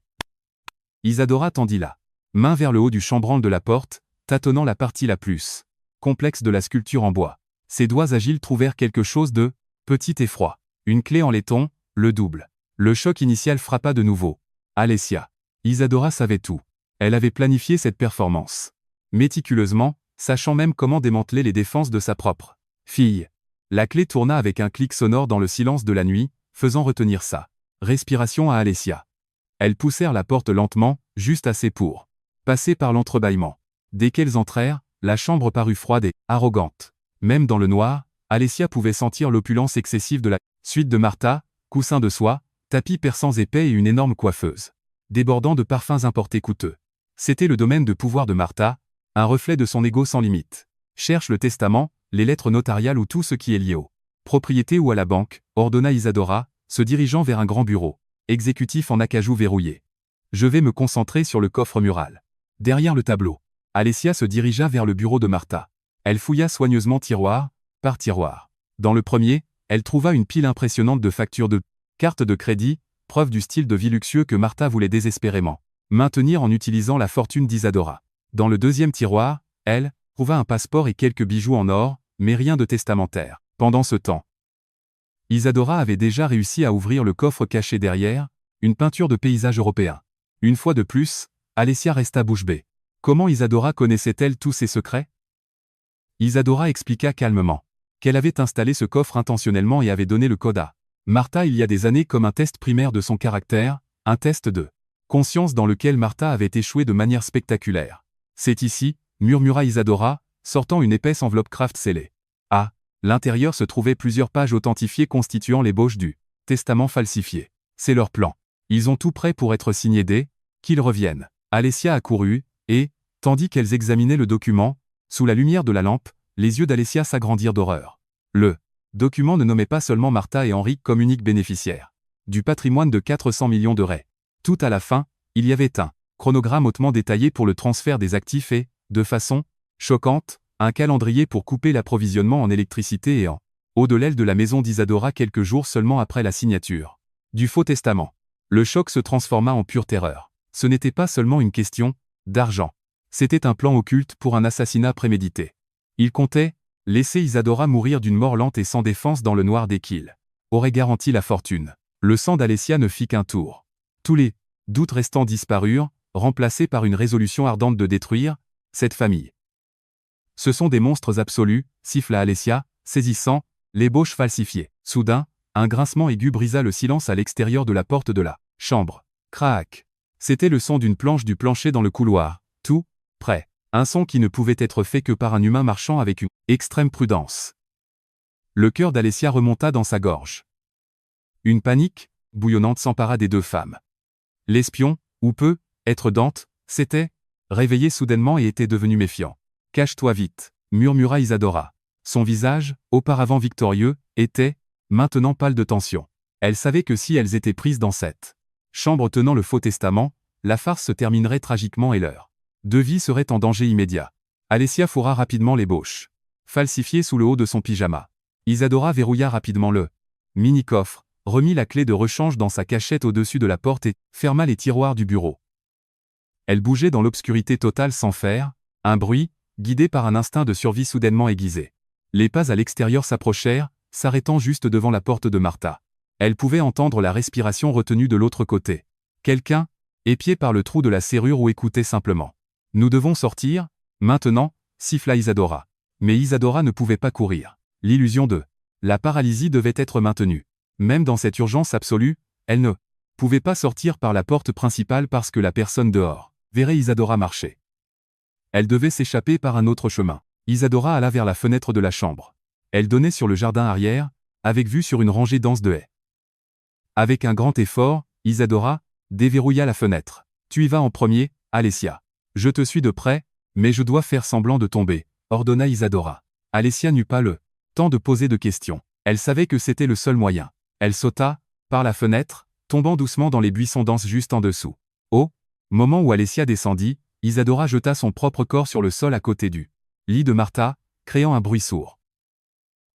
Isadora tendit la main vers le haut du chambranle de la porte, tâtonnant la partie la plus complexe de la sculpture en bois. Ses doigts agiles trouvèrent quelque chose de petit et froid. Une clé en laiton, le double. Le choc initial frappa de nouveau. Alessia. Isadora savait tout. Elle avait planifié cette performance méticuleusement, sachant même comment démanteler les défenses de sa propre fille. La clé tourna avec un clic sonore dans le silence de la nuit, faisant retenir sa respiration à Alessia. Elles poussèrent la porte lentement, juste assez pour passer par l'entrebâillement. Dès qu'elles entrèrent, la chambre parut froide et arrogante. Même dans le noir, Alessia pouvait sentir l'opulence excessive de la suite de Martha, coussins de soie, tapis persans épais et une énorme coiffeuse, débordant de parfums importés coûteux. C'était le domaine de pouvoir de Martha, un reflet de son ego sans limite. Cherche le testament, les lettres notariales ou tout ce qui est lié aux propriétés ou à la banque, ordonna Isadora, se dirigeant vers un grand bureau exécutif en acajou verrouillé. Je vais me concentrer sur le coffre mural. Derrière le tableau, Alessia se dirigea vers le bureau de Martha. Elle fouilla soigneusement tiroir par tiroir. Dans le premier, elle trouva une pile impressionnante de factures de cartes de crédit, preuve du style de vie luxueux que Martha voulait désespérément maintenir en utilisant la fortune d'Isadora. Dans le deuxième tiroir, elle trouva un passeport et quelques bijoux en or, mais rien de testamentaire. Pendant ce temps, Isadora avait déjà réussi à ouvrir le coffre caché derrière, une peinture de paysage européen. Une fois de plus, Alessia resta bouche bée. Comment Isadora connaissait-elle tous ses secrets? Isadora expliqua calmement qu'elle avait installé ce coffre intentionnellement et avait donné le code à Martha il y a des années comme un test primaire de son caractère, un test de conscience dans lequel Martha avait échoué de manière spectaculaire. C'est ici, murmura Isadora, sortant une épaisse enveloppe craft scellée. À l'intérieur se trouvaient plusieurs pages authentifiées constituant l'ébauche du testament falsifié. C'est leur plan. Ils ont tout prêt pour être signés dès qu'ils reviennent. Alessia accourut, et, tandis qu'elles examinaient le document, sous la lumière de la lampe, les yeux d'Alessia s'agrandirent d'horreur. Le document ne nommait pas seulement Martha et Henri comme uniques bénéficiaires du patrimoine de 400 millions de raies. Tout à la fin, il y avait un chronogramme hautement détaillé pour le transfert des actifs et, de façon choquante, un calendrier pour couper l'approvisionnement en électricité et en eau de l'aile de la maison d'Isadora quelques jours seulement après la signature du faux testament. Le choc se transforma en pure terreur. Ce n'était pas seulement une question d'argent. C'était un plan occulte pour un assassinat prémédité. Il comptait laisser Isadora mourir d'une mort lente et sans défense dans le noir dès qu'il aurait garanti la fortune. Le sang d'Alessia ne fit qu'un tour. Tous les doutes restants disparurent, remplacés par une résolution ardente de détruire cette famille. Ce sont des monstres absolus, siffla Alessia, saisissant l'ébauche falsifiée. Soudain, un grincement aigu brisa le silence à l'extérieur de la porte de la chambre. Crac. C'était le son d'une planche du plancher dans le couloir, tout près. Un son qui ne pouvait être fait que par un humain marchant avec une extrême prudence. Le cœur d'Alessia remonta dans sa gorge. Une panique bouillonnante s'empara des deux femmes. L'espion, ou peut-être Dante, s'était réveillé soudainement et était devenu méfiant. « Cache-toi vite » murmura Isadora. Son visage, auparavant victorieux, était maintenant pâle de tension. Elle savait que si elles étaient prises dans cette chambre tenant le faux testament, la farce se terminerait tragiquement et leur deux vies seraient en danger immédiat. Alessia fourra rapidement l'ébauche, falsifiée sous le haut de son pyjama. Isadora verrouilla rapidement le mini-coffre, remit la clé de rechange dans sa cachette au-dessus de la porte et ferma les tiroirs du bureau. Elle bougeait dans l'obscurité totale sans faire un bruit, guidée par un instinct de survie soudainement aiguisé. Les pas à l'extérieur s'approchèrent, s'arrêtant juste devant la porte de Martha. Elle pouvait entendre la respiration retenue de l'autre côté. Quelqu'un, épié par le trou de la serrure ou écoutait simplement. « Nous devons sortir, maintenant » siffla Isadora. Mais Isadora ne pouvait pas courir. L'illusion de la paralysie devait être maintenue. Même dans cette urgence absolue, elle ne pouvait pas sortir par la porte principale parce que la personne dehors verrait Isadora marcher. Elle devait s'échapper par un autre chemin. Isadora alla vers la fenêtre de la chambre. Elle donnait sur le jardin arrière, avec vue sur une rangée dense de haies. Avec un grand effort, Isadora déverrouilla la fenêtre. « Tu y vas en premier, Alessia. Je te suis de près, mais je dois faire semblant de tomber », ordonna Isadora. Alessia n'eut pas le temps de poser de questions. Elle savait que c'était le seul moyen. Elle sauta par la fenêtre, tombant doucement dans les buissons denses juste en dessous. Au moment où Alessia descendit, Isadora jeta son propre corps sur le sol à côté du lit de Martha, créant un bruit sourd.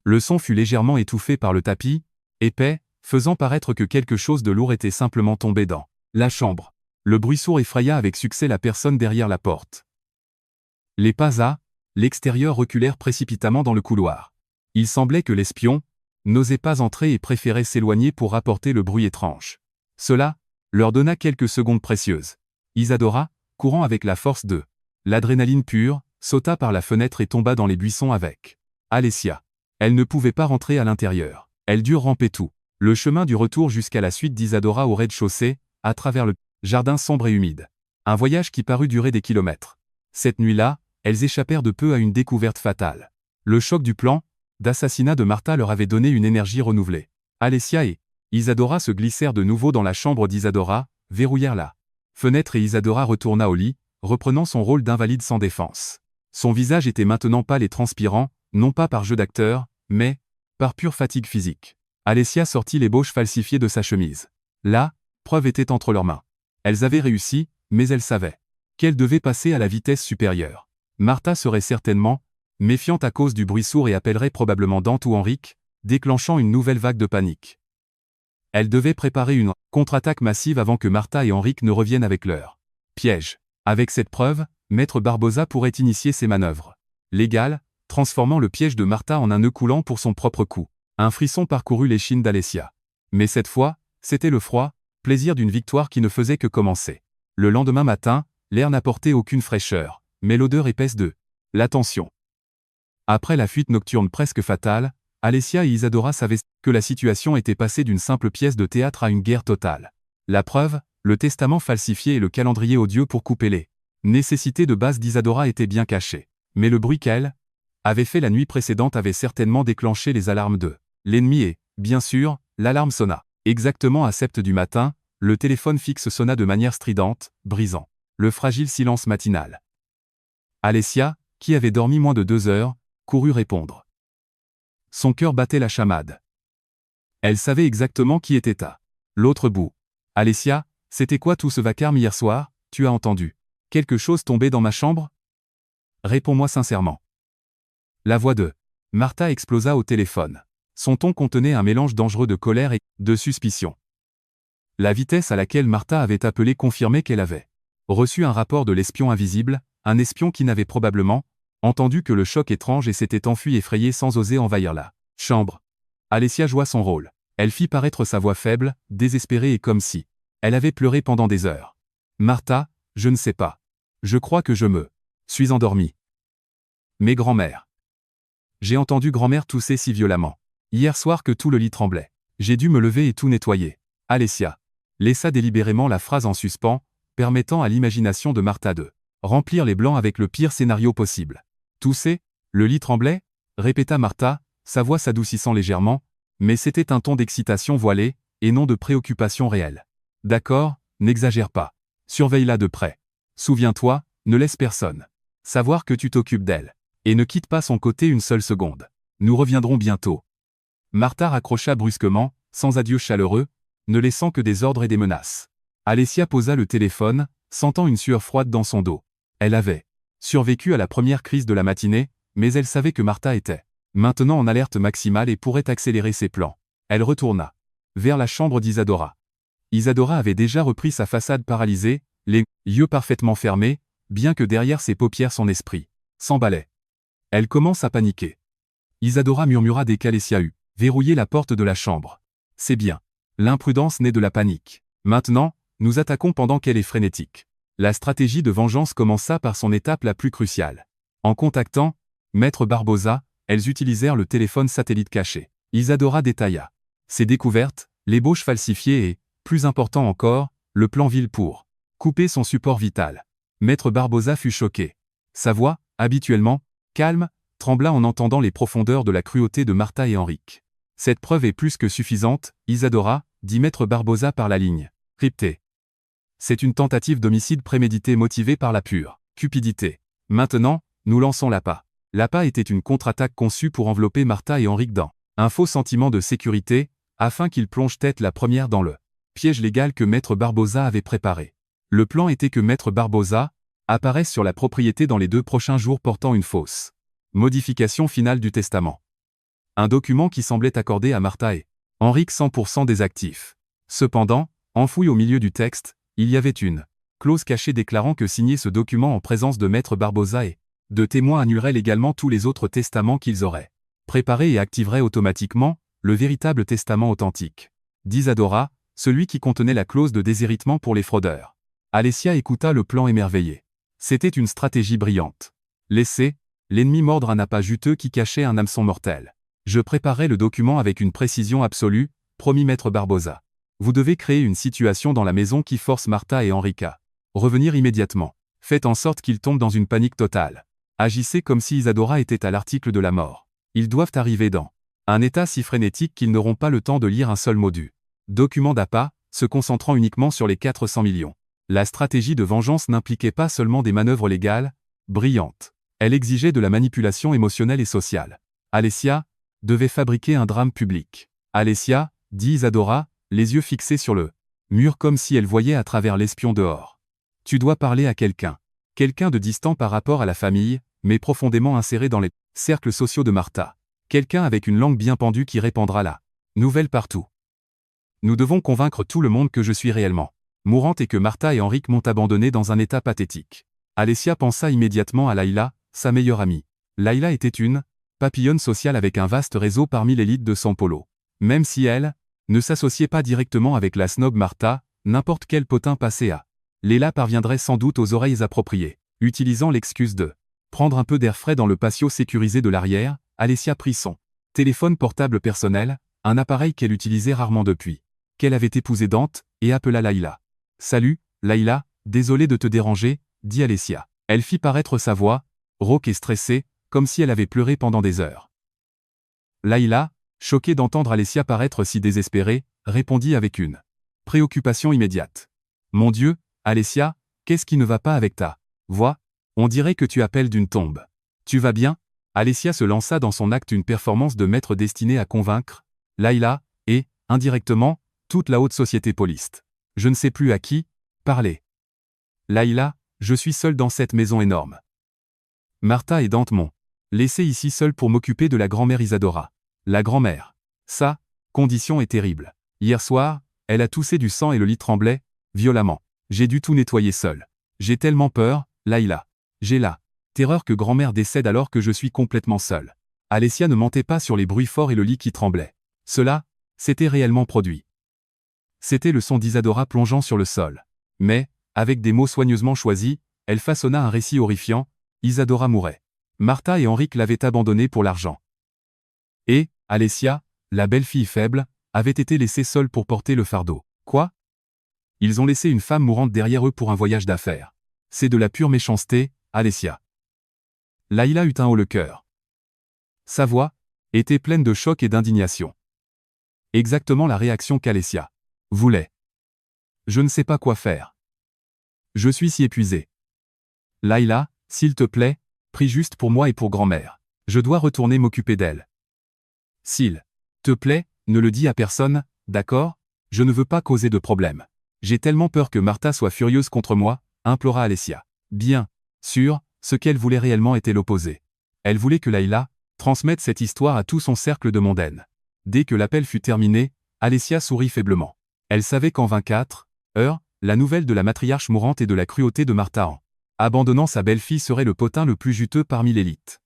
Le son fut légèrement étouffé par le tapis, épais, faisant paraître que quelque chose de lourd était simplement tombé dans la chambre. Le bruit sourd effraya avec succès la personne derrière la porte. Les pas à l'extérieur reculèrent précipitamment dans le couloir. Il semblait que l'espion n'osait pas entrer et préférait s'éloigner pour rapporter le bruit étrange. Cela leur donna quelques secondes précieuses. Isadora, courant avec la force de l'adrénaline pure, sauta par la fenêtre et tomba dans les buissons avec Alessia. Elle ne pouvait pas rentrer à l'intérieur. Elle dut ramper tout le chemin du retour jusqu'à la suite d'Isadora au rez-de-chaussée, à travers le jardin sombre et humide. Un voyage qui parut durer des kilomètres. Cette nuit-là, elles échappèrent de peu à une découverte fatale. Le choc du plan d'assassinat de Martha leur avait donné une énergie renouvelée. Alessia et Isadora se glissèrent de nouveau dans la chambre d'Isadora, verrouillèrent la fenêtre et Isadora retourna au lit, reprenant son rôle d'invalide sans défense. Son visage était maintenant pâle et transpirant, non pas par jeu d'acteur, mais par pure fatigue physique. Alessia sortit l'ébauche falsifiée de sa chemise. La preuve était entre leurs mains. Elles avaient réussi, mais elles savaient qu'elles devaient passer à la vitesse supérieure. Martha serait certainement méfiante à cause du bruit sourd et appellerait probablement Dante ou Henrik, déclenchant une nouvelle vague de panique. Elles devaient préparer une contre-attaque massive avant que Martha et Henrik ne reviennent avec leur piège. Avec cette preuve, Maître Barbosa pourrait initier ses manœuvres légales, transformant le piège de Martha en un nœud coulant pour son propre coup. Un frisson parcourut l'échine d'Alessia. Mais cette fois, c'était le froid plaisir d'une victoire qui ne faisait que commencer. Le lendemain matin, l'air n'apportait aucune fraîcheur, mais l'odeur épaisse de l'attention. Après la fuite nocturne presque fatale, Alessia et Isadora savaient que la situation était passée d'une simple pièce de théâtre à une guerre totale. La preuve, le testament falsifié et le calendrier odieux pour couper les nécessités de base d'Isadora étaient bien cachés. Mais le bruit qu'elle avait fait la nuit précédente avait certainement déclenché les alarmes de l'ennemi et, bien sûr, l'alarme sonna. Exactement à 7 du matin, le téléphone fixe sonna de manière stridente, brisant le fragile silence matinal. Alessia, qui avait dormi moins de 2 heures, courut répondre. Son cœur battait la chamade. Elle savait exactement qui était à l'autre bout. « Alessia, c'était quoi tout ce vacarme hier soir? Tu as entendu quelque chose tomber dans ma chambre? Réponds-moi sincèrement. » La voix de Martha explosa au téléphone. Son ton contenait un mélange dangereux de colère et de suspicion. La vitesse à laquelle Martha avait appelé confirmait qu'elle avait reçu un rapport de l'espion invisible, un espion qui n'avait probablement entendu que le choc étrange et s'était enfui effrayé sans oser envahir la chambre. Alessia joua son rôle. Elle fit paraître sa voix faible, désespérée et comme si elle avait pleuré pendant des heures. « Martha, je ne sais pas. Je crois que je me suis endormie. Mais grand-mère. J'ai entendu grand-mère tousser si violemment. Hier soir que tout le lit tremblait. J'ai dû me lever et tout nettoyer. » Alessia laissa délibérément la phrase en suspens, permettant à l'imagination de Martha de remplir les blancs avec le pire scénario possible. « Tousser? Le lit tremblait ?» répéta Martha, sa voix s'adoucissant légèrement, mais c'était un ton d'excitation voilée, et non de préoccupation réelle. « D'accord, n'exagère pas. Surveille-la de près. Souviens-toi, ne laisse personne savoir que tu t'occupes d'elle. Et ne quitte pas son côté une seule seconde. Nous reviendrons bientôt. » Martha raccrocha brusquement, sans adieu chaleureux, ne laissant que des ordres et des menaces. Alessia posa le téléphone, sentant une sueur froide dans son dos. Elle avait survécu à la première crise de la matinée, mais elle savait que Martha était maintenant en alerte maximale et pourrait accélérer ses plans. Elle retourna vers la chambre d'Isadora. Isadora avait déjà repris sa façade paralysée, les yeux parfaitement fermés, bien que derrière ses paupières son esprit s'emballait. Elle commence à paniquer. Isadora murmura dès qu'Alessia eut verrouillé la porte de la chambre. C'est bien. L'imprudence naît de la panique. Maintenant, nous attaquons pendant qu'elle est frénétique. La stratégie de vengeance commença par son étape la plus cruciale. En contactant Maître Barbosa, elles utilisèrent le téléphone satellite caché. Isadora détailla ses découvertes, l'ébauche falsifiée et Plus important encore, le plan Ville pour couper son support vital. Maître Barbosa fut choqué. Sa voix, habituellement calme, trembla en entendant les profondeurs de la cruauté de Martha et Henrique. Cette preuve est plus que suffisante, Isadora, dit Maître Barbosa par la ligne cryptée. C'est une tentative d'homicide prémédité motivée par la pure cupidité. Maintenant, nous lançons l'appât. L'appât était une contre-attaque conçue pour envelopper Martha et Henrique dans un faux sentiment de sécurité, afin qu'ils plongent tête la première dans le piège légal que Maître Barbosa avait préparé. Le plan était que Maître Barbosa apparaisse sur la propriété dans les 2 prochains jours portant une fausse modification finale du testament. Un document qui semblait accorder à Martha et Henrique 100% des actifs. Cependant, enfoui au milieu du texte, il y avait une clause cachée déclarant que signer ce document en présence de Maître Barbosa et de témoins annulerait également tous les autres testaments qu'ils auraient préparés et activerait automatiquement le véritable testament authentique d'Isadora, celui qui contenait la clause de déshéritement pour les fraudeurs. Alessia écouta le plan émerveillée. C'était une stratégie brillante. Laissez l'ennemi mordre un appât juteux qui cachait un hameçon mortel. Je préparai le document avec une précision absolue, promit Maître Barbosa. Vous devez créer une situation dans la maison qui force Martha et Henrique à revenir immédiatement. Faites en sorte qu'ils tombent dans une panique totale. Agissez comme si Isadora était à l'article de la mort. Ils doivent arriver dans un état si frénétique qu'ils n'auront pas le temps de lire un seul mot du document d'appât, se concentrant uniquement sur les 400 millions. La stratégie de vengeance n'impliquait pas seulement des manœuvres légales brillantes. Elle exigeait de la manipulation émotionnelle et sociale. Alessia devait fabriquer un drame public. Alessia, dit Isadora, les yeux fixés sur le mur comme si elle voyait à travers l'espion dehors. Tu dois parler à quelqu'un. Quelqu'un de distant par rapport à la famille, mais profondément inséré dans les cercles sociaux de Martha. Quelqu'un avec une langue bien pendue qui répandra la nouvelle partout. Nous devons convaincre tout le monde que je suis réellement mourante et que Martha et Henrique m'ont abandonnée dans un état pathétique. Alessia pensa immédiatement à Laïla, sa meilleure amie. Laïla était une papillonne sociale avec un vaste réseau parmi l'élite de San Polo. Même si elle ne s'associait pas directement avec la snob Martha, n'importe quel potin passé à Léla parviendrait sans doute aux oreilles appropriées. Utilisant l'excuse de prendre un peu d'air frais dans le patio sécurisé de l'arrière, Alessia prit son téléphone portable personnel, un appareil qu'elle utilisait rarement depuis qu'elle avait épousé Dante, et appela Laïla. « Salut, Laïla, désolé de te déranger, dit Alessia. Elle fit paraître sa voix, rauque et stressée, comme si elle avait pleuré pendant des heures. Laïla, choquée d'entendre Alessia paraître si désespérée, répondit avec une préoccupation immédiate. « Mon Dieu, Alessia, qu'est-ce qui ne va pas avec ta voix? On dirait que tu appelles d'une tombe. Tu vas bien ?» Alessia se lança dans son acte une performance de maître destinée à convaincre Laïla, et, indirectement, toute la haute société poliste. Je ne sais plus à qui parler. Laïla, je suis seule dans cette maison énorme. Martha et Dante m'ont laissé ici seule pour m'occuper de la grand-mère Isadora. La grand-mère. Sa condition est terrible. Hier soir, elle a toussé du sang et le lit tremblait, violemment. J'ai dû tout nettoyer seule. J'ai tellement peur, Laïla. J'ai la terreur que grand-mère décède alors que je suis complètement seule. Alessia ne mentait pas sur les bruits forts et le lit qui tremblait. Cela s'était réellement produit. C'était le son d'Isadora plongeant sur le sol. Mais, avec des mots soigneusement choisis, elle façonna un récit horrifiant. Isadora mourait. Martha et Henrique l'avaient abandonnée pour l'argent. Et, Alessia, la belle fille faible, avait été laissée seule pour porter le fardeau. Quoi? Ils ont laissé une femme mourante derrière eux pour un voyage d'affaires. C'est de la pure méchanceté, Alessia. Laïla eut un haut le cœur. Sa voix était pleine de choc et d'indignation. Exactement la réaction qu'Alessia voulait. Je ne sais pas quoi faire. Je suis si épuisée. Laïla, s'il te plaît, prie juste pour moi et pour grand-mère. Je dois retourner m'occuper d'elle. S'il te plaît, ne le dis à personne, d'accord? Je ne veux pas causer de problème. J'ai tellement peur que Martha soit furieuse contre moi, implora Alessia. Bien sûr, ce qu'elle voulait réellement était l'opposé. Elle voulait que Laïla transmette cette histoire à tout son cercle de mondaines. Dès que l'appel fut terminé, Alessia sourit faiblement. Elle savait qu'en 24 heures, la nouvelle de la matriarche mourante et de la cruauté de Martha en abandonnant sa belle-fille serait le potin le plus juteux parmi l'élite.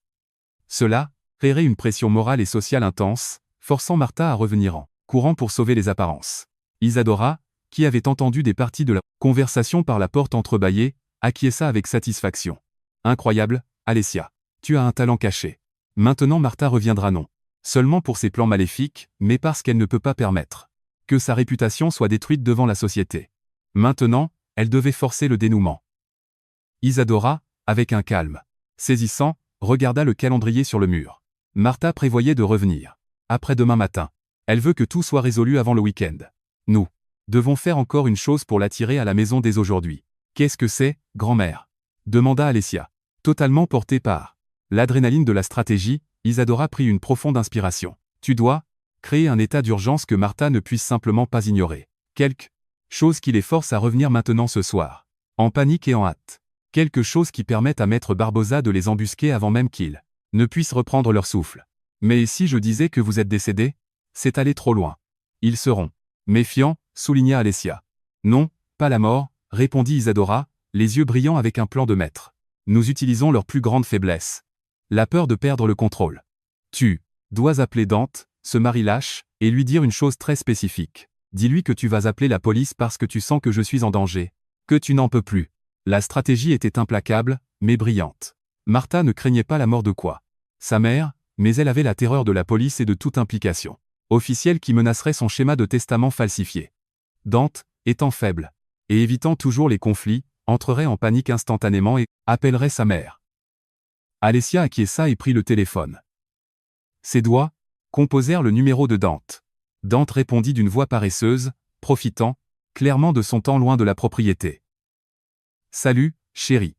Cela créerait une pression morale et sociale intense, forçant Martha à revenir en courant pour sauver les apparences. Isadora, qui avait entendu des parties de la conversation par la porte entrebâillée, acquiesça avec satisfaction. Incroyable, Alessia. Tu as un talent caché. Maintenant Martha reviendra non seulement pour ses plans maléfiques, mais parce qu'elle ne peut pas permettre Que sa réputation soit détruite devant la société. Maintenant, elle devait forcer le dénouement. Isadora, avec un calme saisissant, regarda le calendrier sur le mur. Martha prévoyait de revenir. Après-demain matin. Elle veut que tout soit résolu avant le week-end. Nous devons faire encore une chose pour l'attirer à la maison dès aujourd'hui. Qu'est-ce que c'est, grand-mère? Demanda Alessia. Totalement portée par l'adrénaline de la stratégie, Isadora prit une profonde inspiration. Tu dois créer un état d'urgence que Martha ne puisse simplement pas ignorer. Quelque chose qui les force à revenir maintenant ce soir. En panique et en hâte. Quelque chose qui permette à Maître Barbosa de les embusquer avant même qu'ils ne puissent reprendre leur souffle. Mais si je disais que vous êtes décédé? C'est aller trop loin. Ils seront méfiants, souligna Alessia. Non, pas la mort, répondit Isadora, les yeux brillants avec un plan de maître. Nous utilisons leur plus grande faiblesse. La peur de perdre le contrôle. Tu dois appeler Dante, ce mari lâche, et lui dire une chose très spécifique. Dis-lui que tu vas appeler la police parce que tu sens que je suis en danger. Que tu n'en peux plus. La stratégie était implacable, mais brillante. Martha ne craignait pas la mort de quoi? Sa mère, mais elle avait la terreur de la police et de toute implication officielle qui menacerait son schéma de testament falsifié. Dante, étant faible, et évitant toujours les conflits, entrerait en panique instantanément et appellerait sa mère. Alessia acquiesça et prit le téléphone. Ses doigts composèrent le numéro de Dante. Dante répondit d'une voix paresseuse, profitant, clairement de son temps loin de la propriété. « Salut, chérie.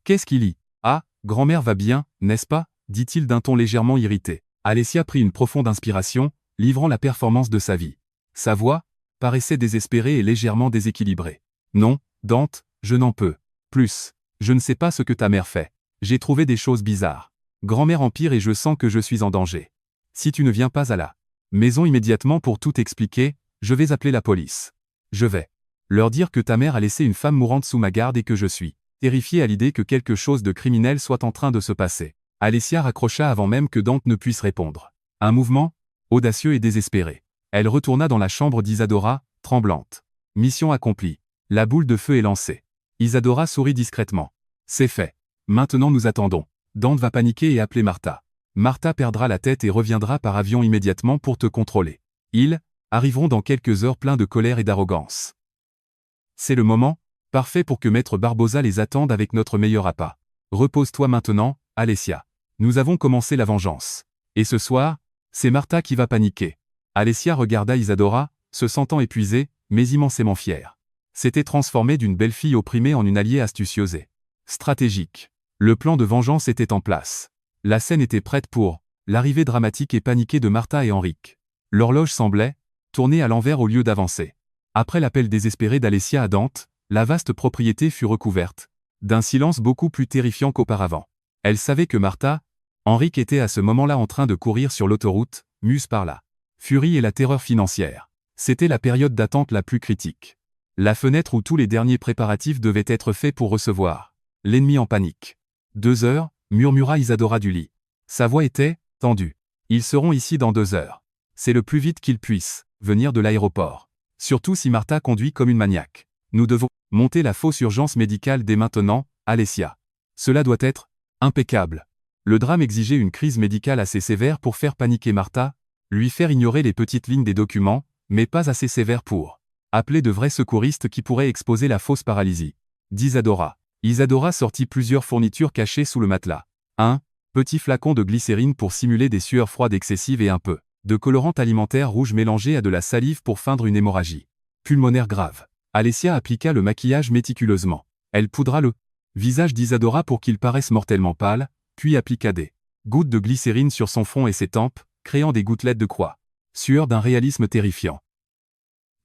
Qu'est-ce qu'il y? Ah, grand-mère va bien, n'est-ce pas ?» dit-il d'un ton légèrement irrité. Alessia prit une profonde inspiration, livrant la performance de sa vie. Sa voix paraissait désespérée et légèrement déséquilibrée. Non, Dante, je n'en peux plus. Je ne sais pas ce que ta mère fait. J'ai trouvé des choses bizarres. Grand-mère empire et je sens que je suis en danger. Si tu ne viens pas à la maison immédiatement pour tout expliquer, je vais appeler la police. Je vais leur dire que ta mère a laissé une femme mourante sous ma garde et que je suis terrifié à l'idée que quelque chose de criminel soit en train de se passer. Alessia raccrocha avant même que Dante ne puisse répondre. Un mouvement, audacieux et désespéré. Elle retourna dans la chambre d'Isadora, tremblante. Mission accomplie. La boule de feu est lancée. Isadora sourit discrètement. C'est fait. Maintenant nous attendons. Dante va paniquer et appeler Martha. Martha perdra la tête et reviendra par avion immédiatement pour te contrôler. Ils arriveront dans quelques heures pleins de colère et d'arrogance. C'est le moment parfait pour que Maître Barbosa les attende avec notre meilleur appât. Repose-toi maintenant, Alessia. Nous avons commencé la vengeance. Et ce soir, c'est Martha qui va paniquer. Alessia regarda Isadora, se sentant épuisée, mais immensément fière. S'était transformée d'une belle fille opprimée en une alliée astucieuse et stratégique. Le plan de vengeance était en place. La scène était prête pour l'arrivée dramatique et paniquée de Martha et Henrique. L'horloge semblait tourner à l'envers au lieu d'avancer. Après l'appel désespéré d'Alessia à Dante, la vaste propriété fut recouverte d'un silence beaucoup plus terrifiant qu'auparavant. Elle savait que Martha, Henrique était à ce moment-là en train de courir sur l'autoroute, muse par la furie et la terreur financière. C'était la période d'attente la plus critique. La fenêtre où tous les derniers préparatifs devaient être faits pour recevoir l'ennemi en panique. 2 heures, murmura Isadora du lit. Sa voix était tendue. Ils seront ici dans 2 heures. C'est le plus vite qu'ils puissent venir de l'aéroport. Surtout si Martha conduit comme une maniaque. Nous devons monter la fausse urgence médicale dès maintenant, Alessia. Cela doit être impeccable. Le drame exigeait une crise médicale assez sévère pour faire paniquer Martha, lui faire ignorer les petites lignes des documents, mais pas assez sévère pour appeler de vrais secouristes qui pourraient exposer la fausse paralysie. D'Isadora. Isadora sortit plusieurs fournitures cachées sous le matelas. Un petit flacon de glycérine pour simuler des sueurs froides excessives et un peu de colorant alimentaire rouge mélangé à de la salive pour feindre une hémorragie pulmonaire grave. Alessia appliqua le maquillage méticuleusement. Elle poudra le visage d'Isadora pour qu'il paraisse mortellement pâle, puis appliqua des gouttes de glycérine sur son front et ses tempes, créant des gouttelettes de croix. Sueur d'un réalisme terrifiant.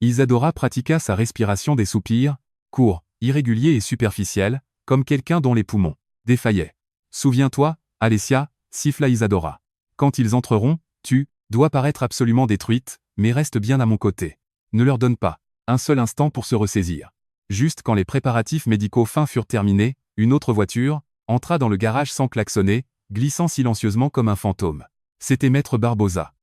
Isadora pratiqua sa respiration des soupirs, courts, irréguliers et superficiels, comme quelqu'un dont les poumons défaillaient. Souviens-toi, Alessia, siffla Isadora. Quand ils entreront, tu dois paraître absolument détruite, mais reste bien à mon côté. Ne leur donne pas un seul instant pour se ressaisir. Juste quand les préparatifs médicaux fins furent terminés, une autre voiture entra dans le garage sans klaxonner, glissant silencieusement comme un fantôme. C'était Maître Barbosa.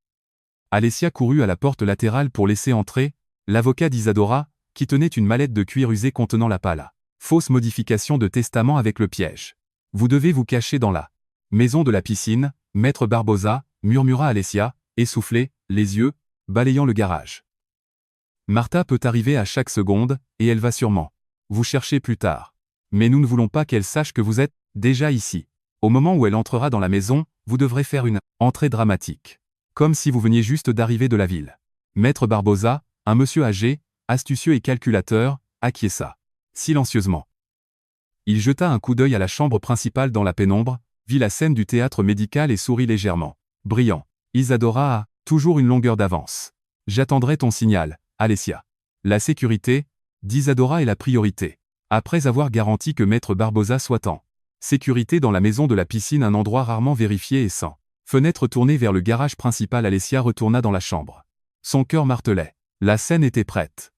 Alessia courut à la porte latérale pour laisser entrer l'avocat d'Isadora, qui tenait une mallette de cuir usé contenant la pala. Fausse modification de testament avec le piège. Vous devez vous cacher dans la maison de la piscine, Maître Barbosa, murmura Alessia, essoufflée, les yeux balayant le garage. Martha peut arriver à chaque seconde, et elle va sûrement vous chercher plus tard. Mais nous ne voulons pas qu'elle sache que vous êtes déjà ici. Au moment où elle entrera dans la maison, vous devrez faire une entrée dramatique. Comme si vous veniez juste d'arriver de la ville. Maître Barbosa, un monsieur âgé, astucieux et calculateur, acquiesça. Silencieusement. Il jeta un coup d'œil à la chambre principale dans la pénombre, vit la scène du théâtre médical et sourit légèrement. Brillant. Isadora a toujours une longueur d'avance. J'attendrai ton signal, Alessia. La sécurité, d'Isadora est la priorité. Après avoir garanti que Maître Barbosa soit en sécurité dans la maison de la piscine, un endroit rarement vérifié et sans fenêtre tournée vers le garage principal, Alessia retourna dans la chambre. Son cœur martelait. La scène était prête.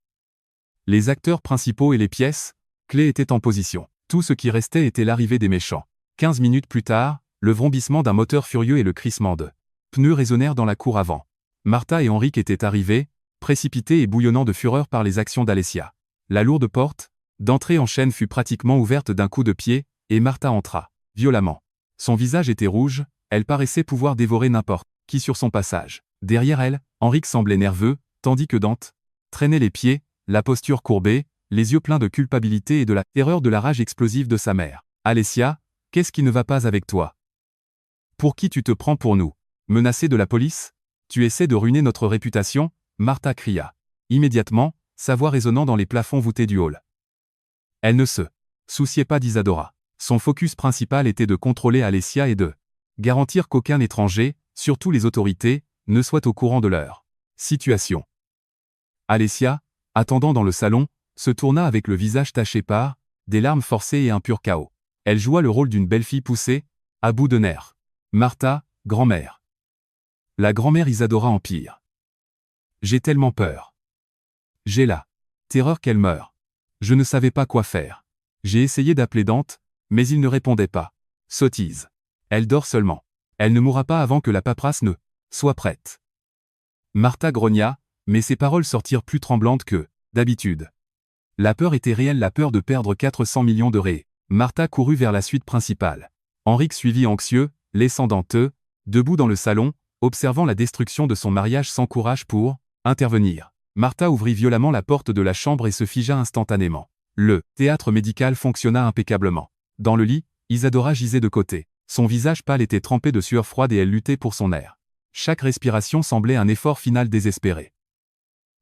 Les acteurs principaux et les pièces clés étaient en position. Tout ce qui restait était l'arrivée des méchants. 15 minutes plus tard, le vrombissement d'un moteur furieux et le crissement de pneus résonnèrent dans la cour avant. Martha et Henrik étaient arrivés, précipités et bouillonnants de fureur par les actions d'Alessia. La lourde porte d'entrée en chaîne fut pratiquement ouverte d'un coup de pied, et Martha entra, violemment. Son visage était rouge, elle paraissait pouvoir dévorer n'importe qui sur son passage. Derrière elle, Henrik semblait nerveux, tandis que Dante traînait les pieds, la posture courbée, les yeux pleins de culpabilité et de la terreur de la rage explosive de sa mère. « Alessia, qu'est-ce qui ne va pas avec toi? Pour qui tu te prends pour nous? Menacé de la police? Tu essaies de ruiner notre réputation ?» Martha cria. Immédiatement, sa voix résonnant dans les plafonds voûtés du hall. Elle ne se souciait pas d'Isadora. Son focus principal était de contrôler Alessia et de garantir qu'aucun étranger, surtout les autorités, ne soit au courant de leur situation. Alessia, attendant dans le salon, se tourna avec le visage taché par des larmes forcées et un pur chaos. Elle joua le rôle d'une belle fille poussée, à bout de nerfs. Martha, grand-mère. La grand-mère Isadora empire. J'ai tellement peur. J'ai la terreur qu'elle meure. Je ne savais pas quoi faire. J'ai essayé d'appeler Dante, mais il ne répondait pas. Sottise. Elle dort seulement. Elle ne mourra pas avant que la paperasse ne soit prête. Martha grogna, mais ses paroles sortirent plus tremblantes que d'habitude. La peur était réelle, la peur de perdre 400 millions de ré. Martha courut vers la suite principale. Henrik suivit anxieux, laissant Dante, debout dans le salon, observant la destruction de son mariage sans courage pour intervenir. Martha ouvrit violemment la porte de la chambre et se figea instantanément. Le théâtre médical fonctionna impeccablement. Dans le lit, Isadora gisait de côté. Son visage pâle était trempé de sueur froide et elle luttait pour son air. Chaque respiration semblait un effort final désespéré.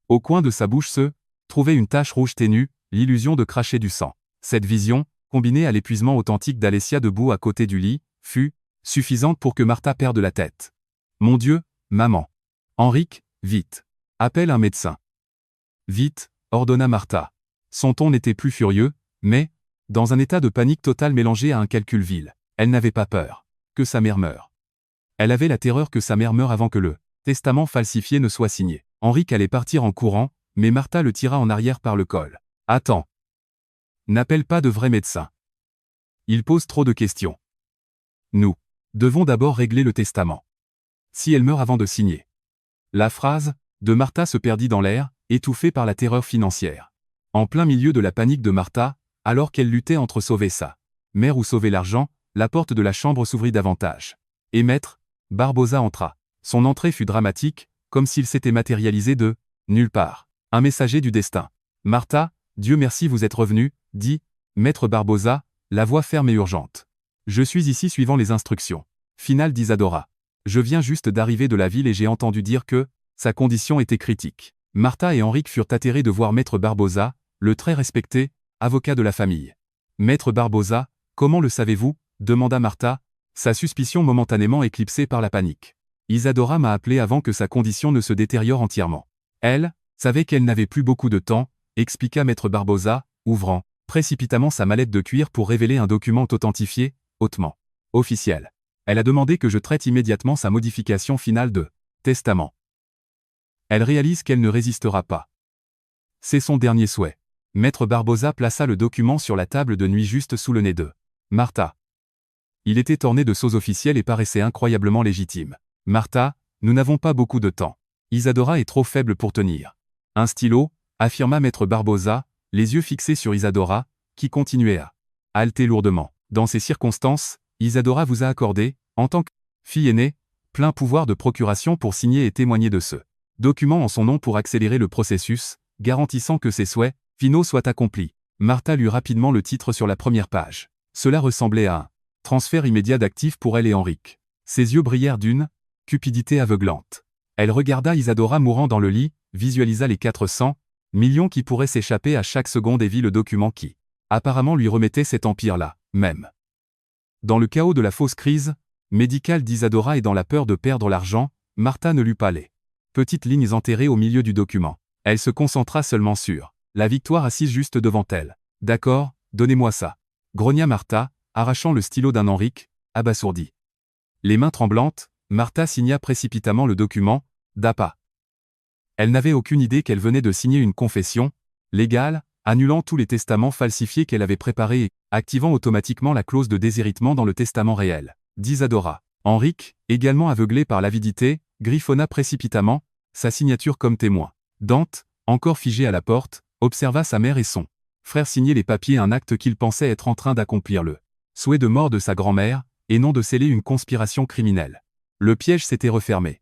Au coin de sa bouche se trouvait une tache rouge ténue, l'illusion de cracher du sang. Cette vision, combinée à l'épuisement authentique d'Alessia debout à côté du lit, fut suffisante pour que Martha perde la tête. « Mon Dieu, maman. Henrik, vite. Appelle un médecin. » « Vite, ordonna Martha. Son ton n'était plus furieux, mais, dans un état de panique totale mélangé à un calcul vil. Elle n'avait pas peur que sa mère meure. Elle avait la terreur que sa mère meure avant que le testament falsifié ne soit signé. Henrik allait partir en courant, mais Martha le tira en arrière par le col. « Attends. N'appelle pas de vrai médecin. Il pose trop de questions. Nous devons d'abord régler le testament. Si elle meurt avant de signer. » La phrase de Martha se perdit dans l'air, étouffée par la terreur financière. En plein milieu de la panique de Martha, alors qu'elle luttait entre sauver sa mère ou sauver l'argent, la porte de la chambre s'ouvrit davantage. Et Maître Barbosa entra. Son entrée fut dramatique, comme s'il s'était matérialisé de nulle part. Un messager du destin. « Martha, Dieu merci vous êtes revenue, » dit Maître Barbosa, la voix ferme et urgente. « Je suis ici suivant les instructions. » Finale d'Isadora. « Je viens juste d'arriver de la ville et j'ai entendu dire que sa condition était critique. » Martha et Henrik furent atterrés de voir Maître Barbosa, le très respecté avocat de la famille. « Maître Barbosa, comment le savez-vous » demanda Martha, sa suspicion momentanément éclipsée par la panique. « Isadora m'a appelé avant que sa condition ne se détériore entièrement. Elle savait qu'elle n'avait plus beaucoup de temps, » expliqua Maître Barbosa, ouvrant précipitamment sa mallette de cuir pour révéler un document authentifié, hautement officiel. Elle a demandé que je traite immédiatement sa modification finale de testament. Elle réalise qu'elle ne résistera pas. C'est son dernier souhait. Maître Barbosa plaça le document sur la table de nuit juste sous le nez de Martha. Il était orné de sceaux officiels et paraissait incroyablement légitime. « Martha, nous n'avons pas beaucoup de temps. Isadora est trop faible pour tenir. » Un stylo, affirma Maître Barbosa, les yeux fixés sur Isadora, qui continuait à haleter lourdement. Dans ces circonstances, Isadora vous a accordé, en tant que fille aînée, plein pouvoir de procuration pour signer et témoigner de ce document en son nom pour accélérer le processus, garantissant que ses souhaits finaux soient accomplis. Martha lut rapidement le titre sur la première page. Cela ressemblait à un transfert immédiat d'actifs pour elle et Henrik. Ses yeux brillèrent d'une cupidité aveuglante. Elle regarda Isadora mourant dans le lit, visualisa les 400 millions qui pourraient s'échapper à chaque seconde et vit le document qui, apparemment lui remettait cet empire-là, même. Dans le chaos de la fausse crise médicale d'Isadora et dans la peur de perdre l'argent, Martha ne lut pas les petites lignes enterrées au milieu du document. Elle se concentra seulement sur la victoire assise juste devant elle. « D'accord, donnez-moi ça » grogna Martha, arrachant le stylo d'un Henrik, abasourdi. Les mains tremblantes, Martha signa précipitamment le document, d'un pas. Elle n'avait aucune idée qu'elle venait de signer une confession légale, annulant tous les testaments falsifiés qu'elle avait préparés et activant automatiquement la clause de déshéritement dans le testament réel d'Isadora. Henrik, également aveuglé par l'avidité, griffonna précipitamment sa signature comme témoin. Dante, encore figé à la porte, observa sa mère et son frère signer les papiers, un acte qu'il pensait être en train d'accomplir, le souhait de mort de sa grand-mère, et non de sceller une conspiration criminelle. Le piège s'était refermé.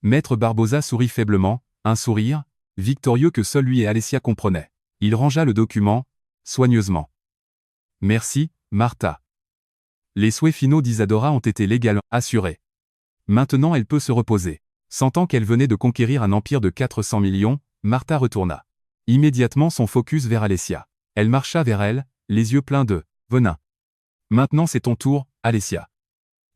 Maître Barbosa sourit faiblement, un sourire victorieux que seul lui et Alessia comprenaient. Il rangea le document soigneusement. « Merci, Martha. Les souhaits finaux d'Isadora ont été légalement assurés. Maintenant elle peut se reposer. » Sentant qu'elle venait de conquérir un empire de 400 millions, Martha retourna immédiatement son focus vers Alessia. Elle marcha vers elle, les yeux pleins de venin. « Maintenant c'est ton tour, Alessia.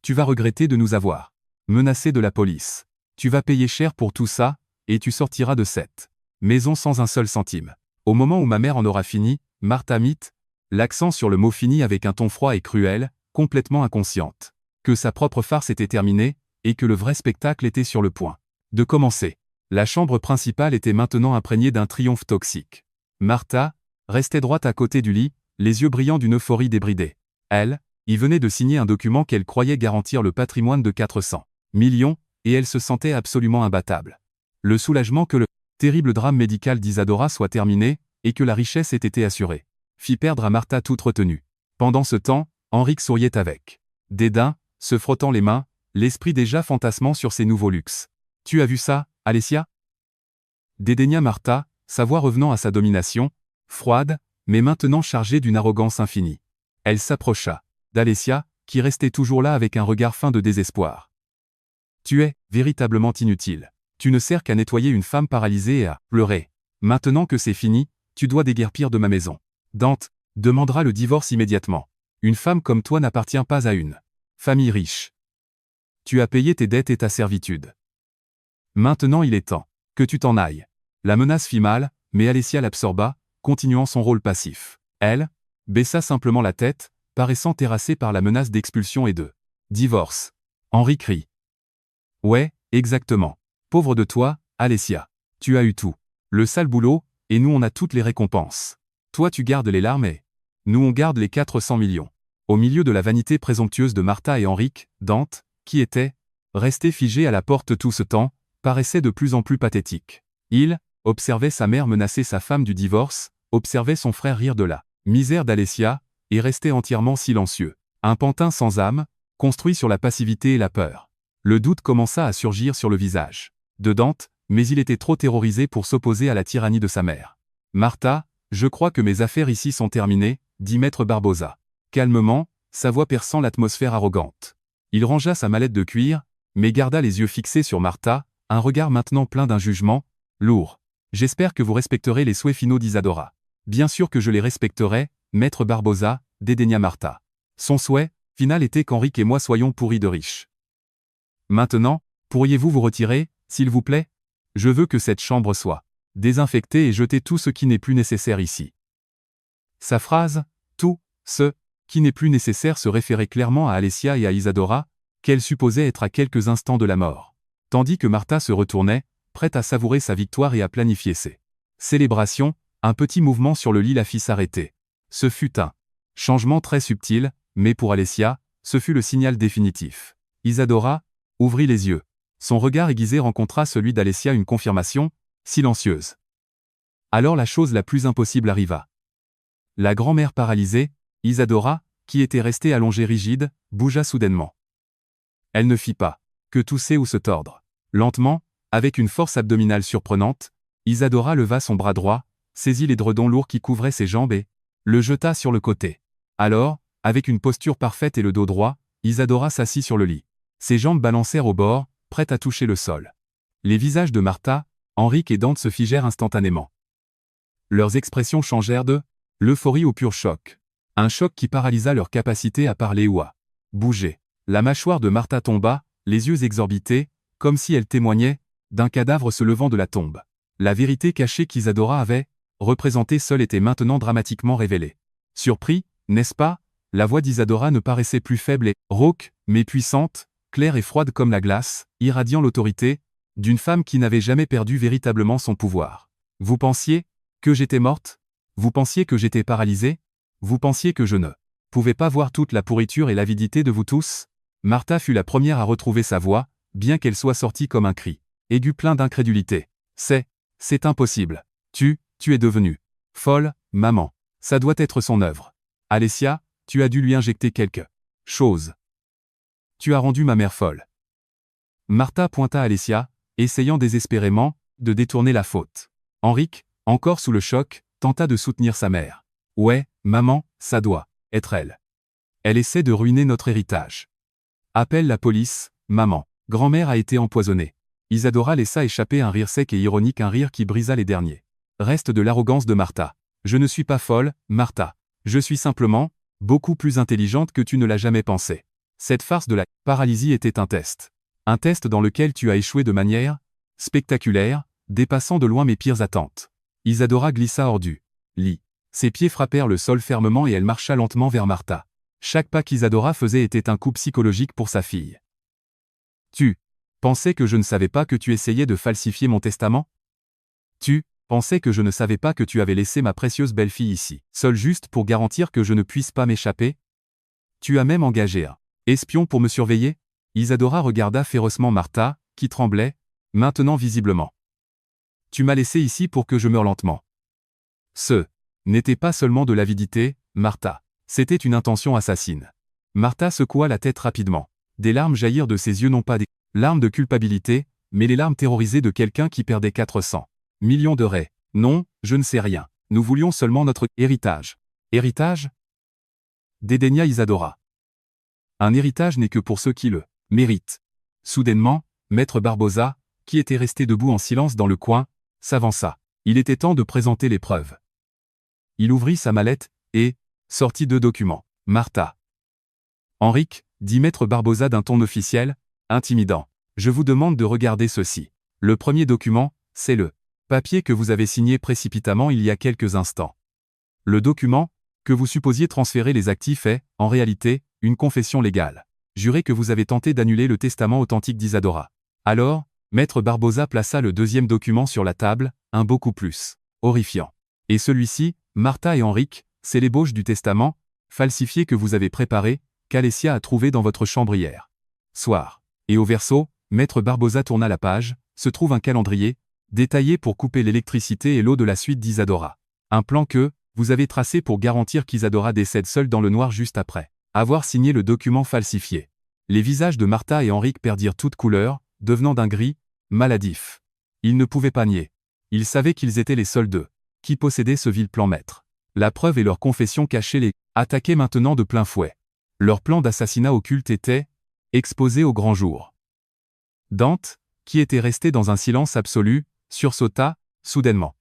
Tu vas regretter de nous avoir menacés de la police. Tu vas payer cher pour tout ça, et tu sortiras de cette maison sans un seul centime. » Au moment où ma mère en aura fini, Martha mit l'accent sur le mot fini avec un ton froid et cruel, complètement inconsciente que sa propre farce était terminée, et que le vrai spectacle était sur le point de commencer. La chambre principale était maintenant imprégnée d'un triomphe toxique. Martha restait droite à côté du lit, les yeux brillants d'une euphorie débridée. Elle y venait de signer un document qu'elle croyait garantir le patrimoine de 400 millions, et elle se sentait absolument imbattable. Le soulagement que le terrible drame médical d'Isadora soit terminé, et que la richesse ait été assurée, fit perdre à Martha toute retenue. Pendant ce temps, Henrik souriait avec dédain, se frottant les mains, l'esprit déjà fantasmant sur ses nouveaux luxes. « Tu as vu ça, Alessia » dédaigna Martha, sa voix revenant à sa domination, froide, mais maintenant chargée d'une arrogance infinie. Elle s'approcha d'Alessia, qui restait toujours là avec un regard fin de désespoir. « Tu es véritablement inutile. Tu ne sers qu'à nettoyer une femme paralysée et à pleurer. Maintenant que c'est fini, tu dois déguerpir de ma maison. Dante demandera le divorce immédiatement. Une femme comme toi n'appartient pas à une famille riche. Tu as payé tes dettes et ta servitude. Maintenant il est temps que tu t'en ailles. » La menace fit mal, mais Alessia l'absorba, continuant son rôle passif. Elle baissa simplement la tête, paraissant terrassée par la menace d'expulsion et de divorce. Henri crie. « Ouais, exactement. Pauvre de toi, Alessia. Tu as eu tout. Le sale boulot, et nous on a toutes les récompenses. Toi tu gardes les larmes et nous on garde les 400 millions. » Au milieu de la vanité présomptueuse de Martha et Henrik, Dante, qui était resté figé à la porte tout ce temps, paraissait de plus en plus pathétique. Il observait sa mère menacer sa femme du divorce, observait son frère rire de la misère d'Alessia, et restait entièrement silencieux. Un pantin sans âme, construit sur la passivité et la peur. Le doute commença à surgir sur le visage de Dante, mais il était trop terrorisé pour s'opposer à la tyrannie de sa mère. « Martha, je crois que mes affaires ici sont terminées, » dit Maître Barbosa. Calmement, sa voix perçant l'atmosphère arrogante. Il rangea sa mallette de cuir, mais garda les yeux fixés sur Martha, un regard maintenant plein d'un jugement lourd. « J'espère que vous respecterez les souhaits finaux d'Isadora. »« Bien sûr que je les respecterai, Maître Barbosa, » dédaigna Martha. Son souhait final était qu'Henrik et moi soyons pourris de riches. « Maintenant, pourriez-vous vous retirer, s'il vous plaît ? Je veux que cette chambre soit désinfectée et jeter tout ce qui n'est plus nécessaire ici. » Sa phrase « tout ce qui n'est plus nécessaire » se référait clairement à Alessia et à Isadora, qu'elle supposait être à quelques instants de la mort. Tandis que Martha se retournait, prête à savourer sa victoire et à planifier ses célébrations, un petit mouvement sur le lit la fit s'arrêter. Ce fut un changement très subtil, mais pour Alessia, ce fut le signal définitif. Isadora ouvrit les yeux. Son regard aiguisé rencontra celui d'Alessia, une confirmation silencieuse. Alors la chose la plus impossible arriva. La grand-mère paralysée, Isadora, qui était restée allongée rigide, bougea soudainement. Elle ne fit pas que tousser ou se tordre. Lentement, avec une force abdominale surprenante, Isadora leva son bras droit, saisit l'édredon lourd qui couvrait ses jambes et le jeta sur le côté. Alors, avec une posture parfaite et le dos droit, Isadora s'assit sur le lit. Ses jambes balancèrent au bord, prêtes à toucher le sol. Les visages de Martha, Henrik et Dante se figèrent instantanément. Leurs expressions changèrent de l'euphorie au pur choc. Un choc qui paralysa leur capacité à parler ou à bouger. La mâchoire de Martha tomba, les yeux exorbités, comme si elle témoignait d'un cadavre se levant de la tombe. La vérité cachée qu'Isadora avait représentée seule était maintenant dramatiquement révélée. Surpris, n'est-ce pas? La voix d'Isadora ne paraissait plus faible et rauque, mais puissante, claire et froide comme la glace, irradiant l'autorité d'une femme qui n'avait jamais perdu véritablement son pouvoir. Vous pensiez que j'étais morte? Vous pensiez que j'étais paralysée? Vous pensiez que je ne pouvais pas voir toute la pourriture et l'avidité de vous tous? Martha fut la première à retrouver sa voix, bien qu'elle soit sortie comme un cri aigu plein d'incrédulité. C'est impossible. Tu es devenue folle, maman. Ça doit être son œuvre. Alessia, tu as dû lui injecter quelque chose. Tu as rendu ma mère folle. Martha pointa Alessia, essayant désespérément de détourner la faute. Henrik, encore sous le choc, tenta de soutenir sa mère. Ouais, maman, ça doit être elle. Elle essaie de ruiner notre héritage. Appelle la police, maman. Grand-mère a été empoisonnée. Isadora laissa échapper un rire sec et ironique, un rire qui brisa les derniers restes de l'arrogance de Martha. Je ne suis pas folle, Martha. Je suis simplement beaucoup plus intelligente que tu ne l'as jamais pensé. Cette farce de la paralysie était un test. Un test dans lequel tu as échoué de manière spectaculaire, dépassant de loin mes pires attentes. Isadora glissa hors du lit. Ses pieds frappèrent le sol fermement et elle marcha lentement vers Martha. Chaque pas qu'Isadora faisait était un coup psychologique pour sa fille. Tu pensais que je ne savais pas que tu essayais de falsifier mon testament? Tu pensais que je ne savais pas que tu avais laissé ma précieuse belle-fille ici, seule juste pour garantir que je ne puisse pas m'échapper? Tu as même engagé un espion pour me surveiller? Isadora regarda férocement Martha, qui tremblait, maintenant visiblement. Tu m'as laissé ici pour que je meure lentement. Ce n'était pas seulement de l'avidité, Martha. C'était une intention assassine. Martha secoua la tête rapidement. Des larmes jaillirent de ses yeux, non pas des larmes de culpabilité, mais les larmes terrorisées de quelqu'un qui perdait 400 millions de raies. Non, je ne sais rien. Nous voulions seulement notre héritage. Héritage? Dédaigna Isadora. Un héritage n'est que pour ceux qui le méritent. Soudainement, Maître Barbosa, qui était resté debout en silence dans le coin, s'avança. Il était temps de présenter les preuves. Il ouvrit sa mallette et sortit 2 documents. Martha. Henrik, dit Maître Barbosa d'un ton officiel, intimidant. Je vous demande de regarder ceci. Le premier document, c'est le papier que vous avez signé précipitamment il y a quelques instants. Le document, que vous supposiez transférer les actifs est, en réalité, une confession légale. Jurez que vous avez tenté d'annuler le testament authentique d'Isadora. Alors, Maître Barbosa plaça le deuxième document sur la table, un beaucoup plus horrifiant. Et celui-ci, Martha et Henrik, c'est l'ébauche du testament, falsifié que vous avez préparé, qu'Alessia a trouvé dans votre chambre hier soir. Et au verso, Maître Barbosa tourna la page, se trouve un calendrier, détaillé pour couper l'électricité et l'eau de la suite d'Isadora. Un plan que vous avez tracé pour garantir qu'Isadora décède seule dans le noir juste après avoir signé le document falsifié. Les visages de Martha et Henrik perdirent toute couleur, devenant d'un gris maladif. Ils ne pouvaient pas nier. Ils savaient qu'ils étaient les seuls deux qui possédaient ce vil plan maître. La preuve et leur confession cachée les attaquaient maintenant de plein fouet. Leur plan d'assassinat occulte était exposé au grand jour. Dante, qui était resté dans un silence absolu, sursauta, soudainement.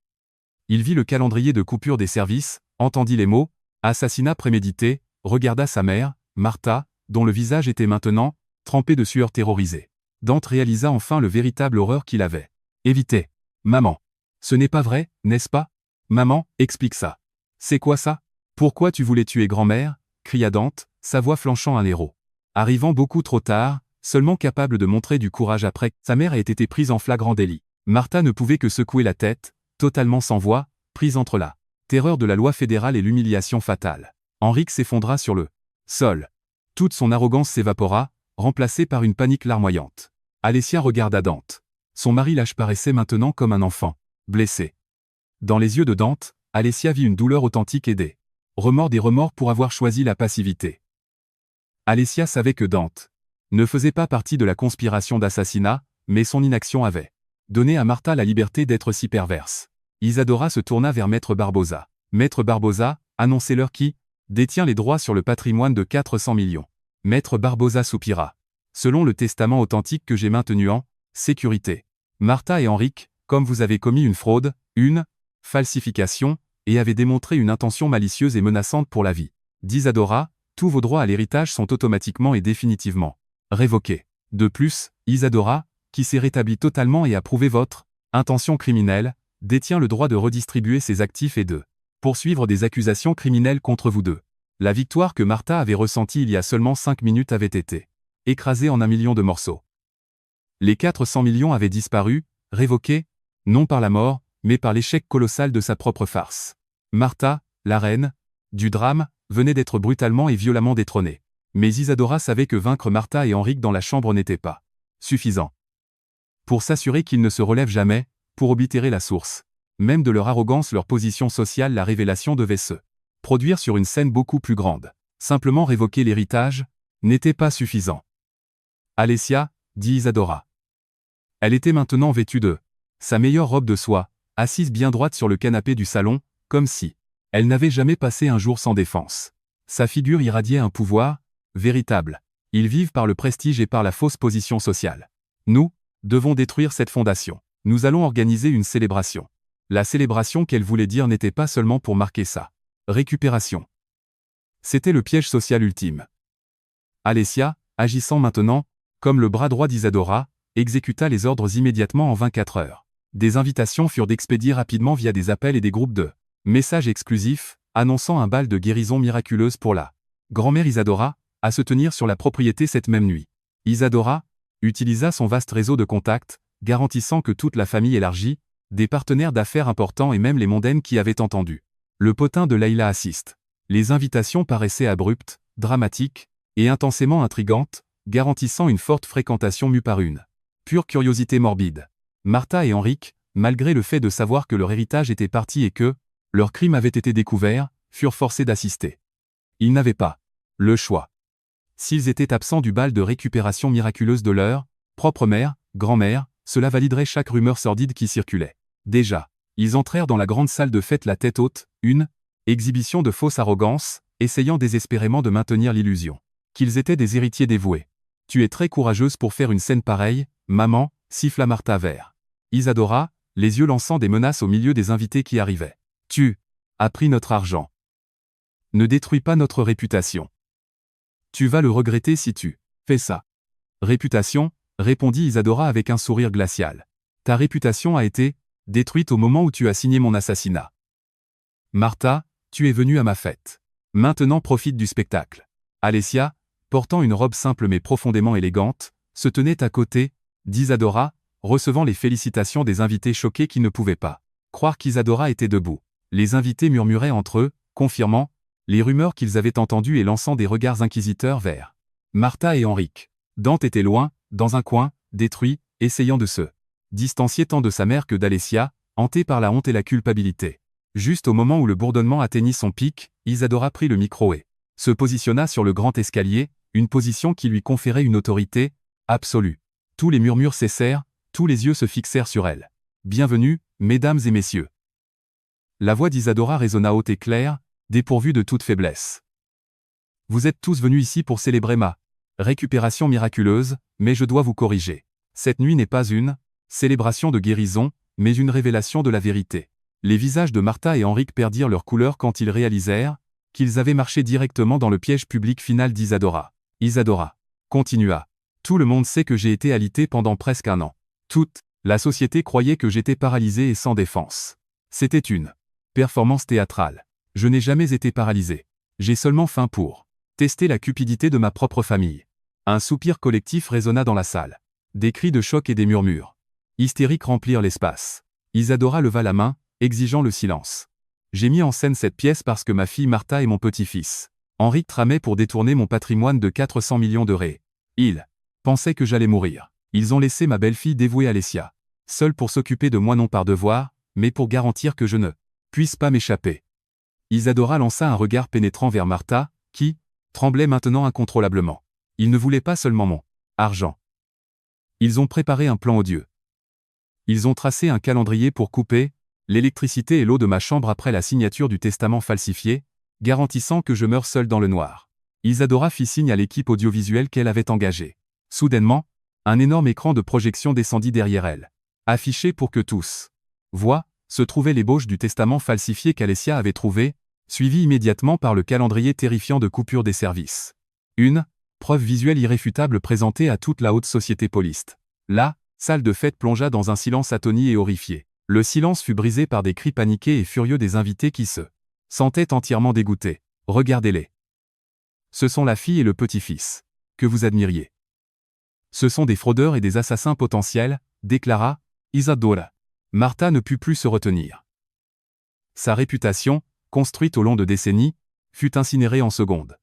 Il vit le calendrier de coupure des services, entendit les mots « assassinat prémédité », regarda sa mère, Martha, dont le visage était maintenant trempé de sueur terrorisée. Dante réalisa enfin le véritable horreur qu'il avait évité. « Maman. Ce n'est pas vrai, n'est-ce pas? Maman, explique ça. C'est quoi ça? Pourquoi tu voulais tuer grand-mère » cria Dante, sa voix flanchant un héros. Arrivant beaucoup trop tard, seulement capable de montrer du courage après, sa mère ait été prise en flagrant délit. Martha ne pouvait que secouer la tête, totalement sans voix, prise entre la terreur de la loi fédérale et l'humiliation fatale. Henrik s'effondra sur le sol. Toute son arrogance s'évapora, remplacée par une panique larmoyante. Alessia regarda Dante. Son mari lâche paraissait maintenant comme un enfant, blessé. Dans les yeux de Dante, Alessia vit une douleur authentique et des remords pour avoir choisi la passivité. Alessia savait que Dante ne faisait pas partie de la conspiration d'assassinat, mais son inaction avait Donnez à Martha la liberté d'être si perverse. Isadora se tourna vers Maître Barbosa. Maître Barbosa, annoncez-leur qui détient les droits sur le patrimoine de 400 millions. Maître Barbosa soupira. Selon le testament authentique que j'ai maintenu en sécurité. Martha et Henrique, comme vous avez commis une fraude, une falsification, et avez démontré une intention malicieuse et menaçante pour la vie d'Isadora, tous vos droits à l'héritage sont automatiquement et définitivement révoqués. De plus, Isadora, qui s'est rétablie totalement et a prouvé votre intention criminelle, détient le droit de redistribuer ses actifs et de poursuivre des accusations criminelles contre vous deux. La victoire que Martha avait ressentie il y a seulement 5 minutes avait été écrasée en 1 million de morceaux. Les 400 millions avaient disparu, révoqués, non par la mort, mais par l'échec colossal de sa propre farce. Martha, la reine du drame, venait d'être brutalement et violemment détrônée. Mais Isadora savait que vaincre Martha et Henrique dans la chambre n'était pas suffisant. Pour s'assurer qu'ils ne se relèvent jamais, pour oblitérer la source même de leur arrogance, leur position sociale, la révélation devait se produire sur une scène beaucoup plus grande. Simplement révoquer l'héritage n'était pas suffisant. Alessia, dit Isadora. Elle était maintenant vêtue de sa meilleure robe de soie, assise bien droite sur le canapé du salon, comme si elle n'avait jamais passé un jour sans défense. Sa figure irradiait un pouvoir véritable. Ils vivent par le prestige et par la fausse position sociale. Nous devons détruire cette fondation. Nous allons organiser une célébration. La célébration qu'elle voulait dire n'était pas seulement pour marquer sa récupération. C'était le piège social ultime. Alessia, agissant maintenant comme le bras droit d'Isadora, exécuta les ordres immédiatement en 24 heures. Des invitations furent expédiées rapidement via des appels et des groupes de messages exclusifs, annonçant un bal de guérison miraculeuse pour la grand-mère Isadora, à se tenir sur la propriété cette même nuit. Isadora utilisa son vaste réseau de contacts, garantissant que toute la famille élargie, des partenaires d'affaires importants et même les mondaines qui avaient entendu le potin de Leila assiste. Les invitations paraissaient abruptes, dramatiques et intensément intrigantes, garantissant une forte fréquentation mue par une pure curiosité morbide. Martha et Henrique, malgré le fait de savoir que leur héritage était parti et que leur crime avait été découvert, furent forcés d'assister. Ils n'avaient pas le choix. S'ils étaient absents du bal de récupération miraculeuse de leur propre mère, grand-mère, cela validerait chaque rumeur sordide qui circulait. Déjà, ils entrèrent dans la grande salle de fête la tête haute, une exhibition de fausse arrogance, essayant désespérément de maintenir l'illusion qu'ils étaient des héritiers dévoués. Tu es très courageuse pour faire une scène pareille, maman, siffla Martha vers Isadora, les yeux lançant des menaces au milieu des invités qui arrivaient. Tu as pris notre argent. Ne détruis pas notre réputation. Tu vas le regretter si tu fais ça. Réputation, répondit Isadora avec un sourire glacial. Ta réputation a été détruite au moment où tu as signé mon assassinat. Martha, tu es venue à ma fête. Maintenant profite du spectacle. Alessia, portant une robe simple mais profondément élégante, se tenait à côté d'Isadora, recevant les félicitations des invités choqués qui ne pouvaient pas croire qu'Isadora était debout. Les invités murmuraient entre eux, confirmant les rumeurs qu'ils avaient entendues et lançant des regards inquisiteurs vers Martha et Henrique. Dante était loin, dans un coin, détruit, essayant de se distancier tant de sa mère que d'Alessia, hanté par la honte et la culpabilité. Juste au moment où le bourdonnement atteignit son pic, Isadora prit le micro et se positionna sur le grand escalier, une position qui lui conférait une autorité absolue. Tous les murmures cessèrent, tous les yeux se fixèrent sur elle. Bienvenue, mesdames et messieurs. La voix d'Isadora résonna haute et claire, dépourvue de toute faiblesse. Vous êtes tous venus ici pour célébrer ma récupération miraculeuse, mais je dois vous corriger. Cette nuit n'est pas une célébration de guérison, mais une révélation de la vérité. Les visages de Martha et Henrique perdirent leur couleur quand ils réalisèrent qu'ils avaient marché directement dans le piège public final d'Isadora. Isadora continua. Tout le monde sait que j'ai été alité pendant presque 1 an. Toute la société croyait que j'étais paralysé et sans défense. C'était une performance théâtrale. Je n'ai jamais été paralysé. J'ai seulement faim pour tester la cupidité de ma propre famille. Un soupir collectif résonna dans la salle. Des cris de choc et des murmures hystériques remplirent l'espace. Isadora leva la main, exigeant le silence. J'ai mis en scène cette pièce parce que ma fille Martha et mon petit-fils Henrique tramaient pour détourner mon patrimoine de 400 millions de ré. Ils pensaient que j'allais mourir. Ils ont laissé ma belle-fille dévouée Alessia, seule pour s'occuper de moi non par devoir, mais pour garantir que je ne puisse pas m'échapper. Isadora lança un regard pénétrant vers Martha, qui tremblait maintenant incontrôlablement. Ils ne voulaient pas seulement mon argent. Ils ont préparé un plan odieux. Ils ont tracé un calendrier pour couper l'électricité et l'eau de ma chambre après la signature du testament falsifié, garantissant que je meurs seul dans le noir. Isadora fit signe à l'équipe audiovisuelle qu'elle avait engagée. Soudainement, un énorme écran de projection descendit derrière elle. Affiché pour que tous voient, se trouvait l'ébauche du testament falsifié qu'Alessia avait trouvé, suivi immédiatement par le calendrier terrifiant de coupure des services. Une preuve visuelle irréfutable présentée à toute la haute société poliste. La salle de fête plongea dans un silence atoni et horrifié. Le silence fut brisé par des cris paniqués et furieux des invités qui se sentaient entièrement dégoûtés. Regardez-les. Ce sont la fille et le petit-fils que vous admiriez. Ce sont des fraudeurs et des assassins potentiels, déclara Isadora. Martha ne put plus se retenir. Sa réputation, construite au long de décennies, fut incinérée en secondes.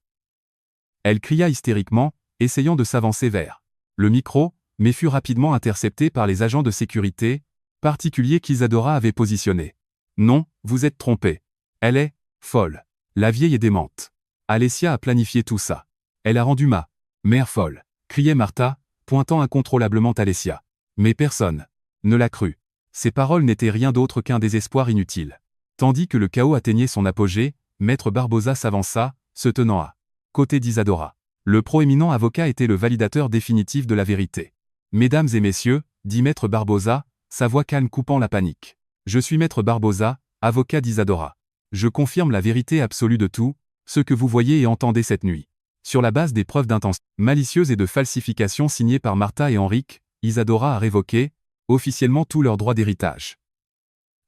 Elle cria hystériquement, essayant de s'avancer vers le micro, mais fut rapidement interceptée par les agents de sécurité, particuliers qu'Isadora avait positionnés. Non, vous êtes trompé. Elle est folle. La vieille est démente. Alessia a planifié tout ça. Elle a rendu ma mère folle, criait Martha, pointant incontrôlablement Alessia. Mais personne ne l'a cru. Ces paroles n'étaient rien d'autre qu'un désespoir inutile. Tandis que le chaos atteignait son apogée, Maître Barbosa s'avança, se tenant à côté d'Isadora. Le proéminent avocat était le validateur définitif de la vérité. Mesdames et messieurs, dit Maître Barbosa, sa voix calme coupant la panique. Je suis Maître Barbosa, avocat d'Isadora. Je confirme la vérité absolue de tout, ce que vous voyez et entendez cette nuit. Sur la base des preuves d'intention malicieuse et de falsification signées par Martha et Henrique, Isadora a révoqué, officiellement tous leurs droits d'héritage.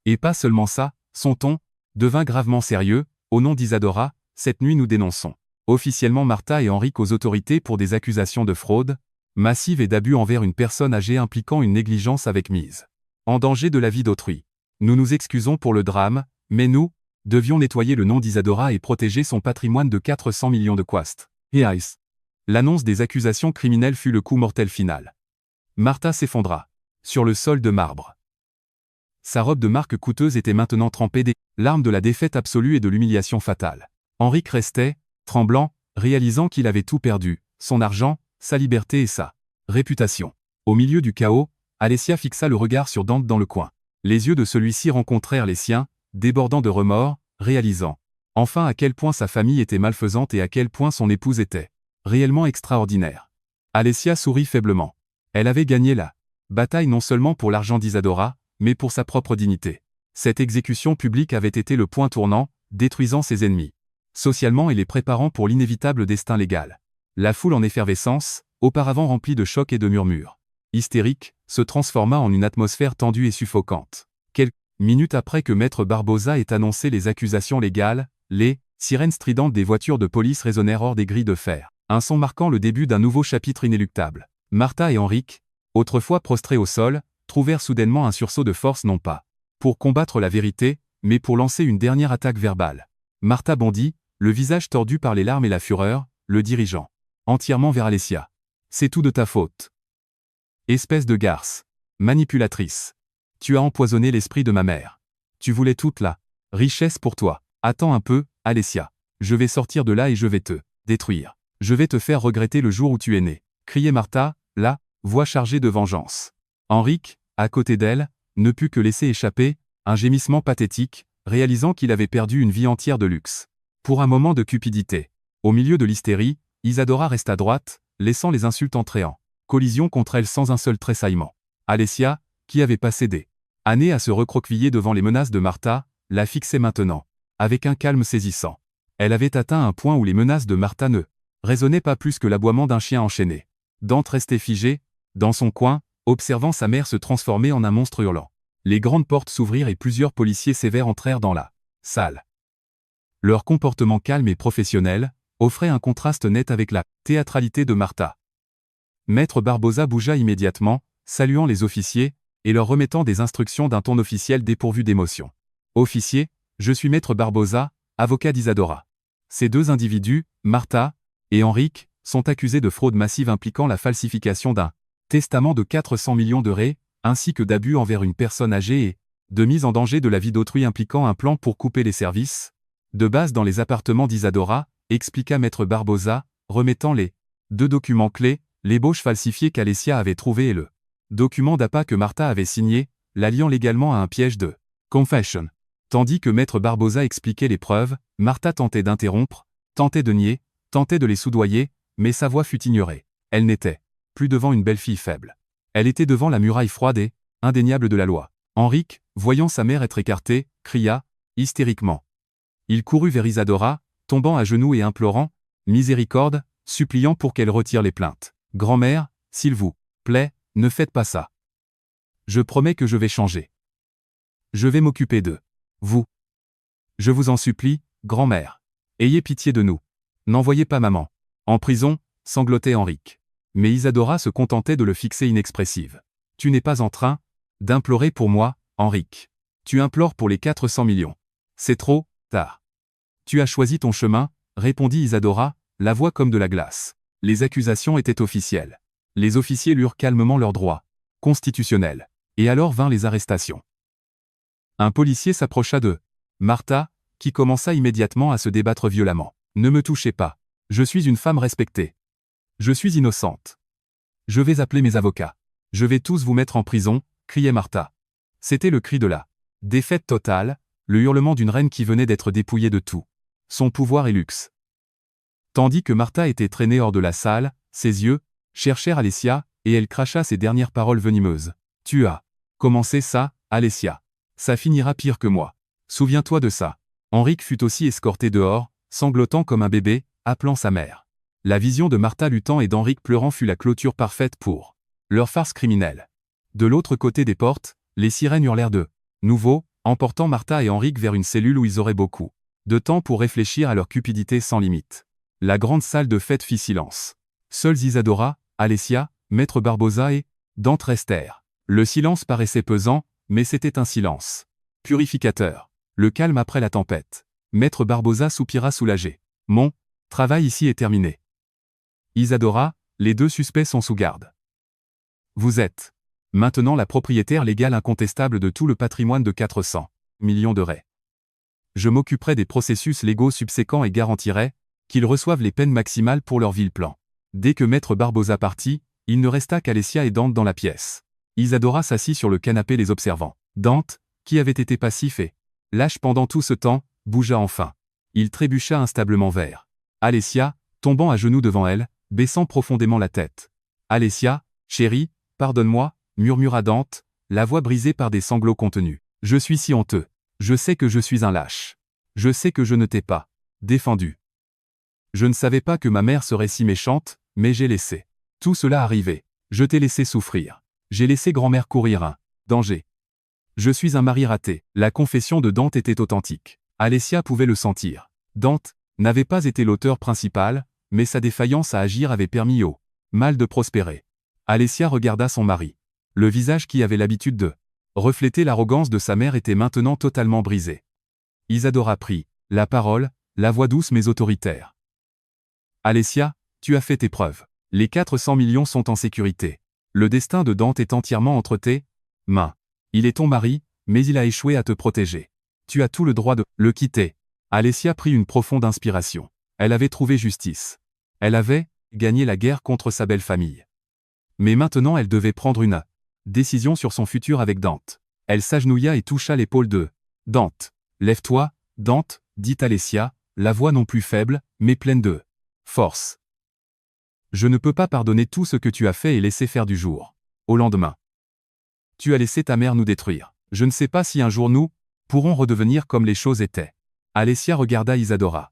Et pas seulement ça, son ton devint gravement sérieux. Au nom d'Isadora, cette nuit nous dénonçons officiellement Martha et Henrique aux autorités pour des accusations de fraude massive et d'abus envers une personne âgée impliquant une négligence avec mise en danger de la vie d'autrui. Nous nous excusons pour le drame, mais nous devions nettoyer le nom d'Isadora et protéger son patrimoine de 400 millions de quast. Et Ice. L'annonce des accusations criminelles fut le coup mortel final. Martha s'effondra sur le sol de marbre. Sa robe de marque coûteuse était maintenant trempée des larmes de la défaite absolue et de l'humiliation fatale. Henrique restait, tremblant, réalisant qu'il avait tout perdu, son argent, sa liberté et sa réputation. Au milieu du chaos, Alessia fixa le regard sur Dante dans le coin. Les yeux de celui-ci rencontrèrent les siens, débordant de remords, réalisant enfin à quel point sa famille était malfaisante et à quel point son épouse était réellement extraordinaire. Alessia sourit faiblement. Elle avait gagné la bataille non seulement pour l'argent d'Isadora, mais pour sa propre dignité. Cette exécution publique avait été le point tournant, détruisant ses ennemis socialement et les préparant pour l'inévitable destin légal. La foule en effervescence, auparavant remplie de chocs et de murmures hystériques, se transforma en une atmosphère tendue et suffocante. Quelques minutes après que Maître Barbosa ait annoncé les accusations légales, les sirènes stridentes des voitures de police résonnèrent hors des grilles de fer, un son marquant le début d'un nouveau chapitre inéluctable. Martha et Henrique, autrefois prostrés au sol, trouvèrent soudainement un sursaut de force non pas pour combattre la vérité, mais pour lancer une dernière attaque verbale. Martha bondit, le visage tordu par les larmes et la fureur, le dirigeant entièrement vers Alessia. C'est tout de ta faute. Espèce de garce. Manipulatrice. Tu as empoisonné l'esprit de ma mère. Tu voulais toute la richesse pour toi. Attends un peu, Alessia. Je vais sortir de là et je vais te détruire. Je vais te faire regretter le jour où tu es née. Criait Martha, la voix chargée de vengeance. Henrique, à côté d'elle, ne put que laisser échapper un gémissement pathétique, réalisant qu'il avait perdu une vie entière de luxe. Pour un moment de cupidité. Au milieu de l'hystérie, Isadora resta droite, laissant les insultes entrer en collision contre elle sans un seul tressaillement. Alessia, qui avait passé des années à se recroqueviller devant les menaces de Martha, la fixait maintenant, avec un calme saisissant. Elle avait atteint un point où les menaces de Martha ne résonnaient pas plus que l'aboiement d'un chien enchaîné. Dante restait figé, dans son coin, observant sa mère se transformer en un monstre hurlant. Les grandes portes s'ouvrirent et plusieurs policiers sévères entrèrent dans la salle. Leur comportement calme et professionnel offrait un contraste net avec la théâtralité de Martha. Maître Barbosa bougea immédiatement, saluant les officiers, et leur remettant des instructions d'un ton officiel dépourvu d'émotion. « Officier, je suis Maître Barbosa, avocat d'Isadora. Ces deux individus, Martha et Henrique, sont accusés de fraude massive impliquant la falsification d'un testament de 400 millions d'euros, ainsi que d'abus envers une personne âgée et de mise en danger de la vie d'autrui impliquant un plan pour couper les services de base dans les appartements d'Isadora, expliqua Maître Barbosa, remettant les deux documents clés, l'ébauche falsifiée qu'Alessia avait trouvée et le document d'appât que Martha avait signé, l'alliant légalement à un piège de confession. Tandis que Maître Barbosa expliquait les preuves, Martha tentait d'interrompre, tentait de nier, tentait de les soudoyer, mais sa voix fut ignorée. Elle n'était plus devant une belle fille faible. Elle était devant la muraille froide et indéniable de la loi. Henrique, voyant sa mère être écartée, cria, hystériquement. Il courut vers Isadora, tombant à genoux et implorant, miséricorde, suppliant pour qu'elle retire les plaintes. « Grand-mère, s'il vous plaît, ne faites pas ça. Je promets que je vais changer. Je vais m'occuper de vous. Je vous en supplie, grand-mère. Ayez pitié de nous. N'envoyez pas maman en prison, sanglotait Henrique. Mais Isadora se contentait de le fixer inexpressive. Tu n'es pas en train d'implorer pour moi, Henrique. Tu implores pour les 400 millions. C'est trop tard. Tu as choisi ton chemin, répondit Isadora, la voix comme de la glace. Les accusations étaient officielles. Les officiers lurent calmement leurs droits constitutionnels. Et alors vint les arrestations. Un policier s'approcha de Martha, qui commença immédiatement à se débattre violemment. Ne me touchez pas. Je suis une femme respectée. Je suis innocente. Je vais appeler mes avocats. Je vais tous vous mettre en prison, criait Martha. C'était le cri de la défaite totale, le hurlement d'une reine qui venait d'être dépouillée de tout son pouvoir et luxe. Tandis que Martha était traînée hors de la salle, ses yeux cherchèrent Alessia, et elle cracha ses dernières paroles venimeuses. Tu as commencé ça, Alessia. Ça finira pire que moi. Souviens-toi de ça. Henrique fut aussi escorté dehors, sanglotant comme un bébé, appelant sa mère. La vision de Martha luttant et d'Henrique pleurant fut la clôture parfaite pour leur farce criminelle. De l'autre côté des portes, les sirènes hurlèrent de nouveau, emportant Martha et Henrique vers une cellule où ils auraient beaucoup de temps pour réfléchir à leur cupidité sans limite. La grande salle de fête fit silence. Seuls Isadora, Alessia, Maître Barbosa et Dante restèrent. Le silence paraissait pesant, mais c'était un silence purificateur. Le calme après la tempête. Maître Barbosa soupira soulagé. Mon travail ici est terminé. Isadora, les deux suspects sont sous garde. Vous êtes maintenant la propriétaire légale incontestable de tout le patrimoine de 400 millions de raies. Je m'occuperai des processus légaux subséquents et garantirai qu'ils reçoivent les peines maximales pour leur vil plan. Dès que Maître Barbosa partit, il ne resta qu'Alessia et Dante dans la pièce. Isadora s'assit sur le canapé les observant. Dante, qui avait été passif et lâche pendant tout ce temps, bougea enfin. Il trébucha instablement vers Alessia, tombant à genoux devant elle, baissant profondément la tête. Alessia, chérie, pardonne-moi, murmura Dante, la voix brisée par des sanglots contenus. Je suis si honteux. Je sais que je suis un lâche. Je sais que je ne t'ai pas défendu. Je ne savais pas que ma mère serait si méchante, mais j'ai laissé tout cela arriver. Je t'ai laissé souffrir. J'ai laissé grand-mère courir un danger. Je suis un mari raté. La confession de Dante était authentique. Alessia pouvait le sentir. Dante n'avait pas été l'auteur principal, mais sa défaillance à agir avait permis au mal de prospérer. Alessia regarda son mari. Le visage qui avait l'habitude de refléter l'arrogance de sa mère était maintenant totalement brisé. Isadora prit la parole, la voix douce mais autoritaire. Alessia, tu as fait tes preuves. Les 400 millions sont en sécurité. Le destin de Dante est entièrement entre tes mains. Il est ton mari, mais il a échoué à te protéger. Tu as tout le droit de le quitter. Alessia prit une profonde inspiration. Elle avait trouvé justice. Elle avait gagné la guerre contre sa belle famille. Mais maintenant elle devait prendre une décision sur son futur avec Dante. Elle s'agenouilla et toucha l'épaule de Dante. Lève-toi, Dante, dit Alessia, la voix non plus faible, mais pleine de force. Je ne peux pas pardonner tout ce que tu as fait et laisser faire du jour au lendemain. Tu as laissé ta mère nous détruire. Je ne sais pas si un jour nous pourrons redevenir comme les choses étaient. Alessia regarda Isadora.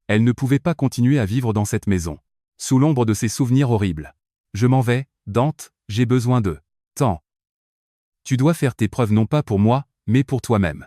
Elle ne pouvait pas continuer à vivre dans cette maison, sous l'ombre de ses souvenirs horribles. Je m'en vais, Dante, j'ai besoin de temps. Tu dois faire tes preuves non pas pour moi, mais pour toi-même.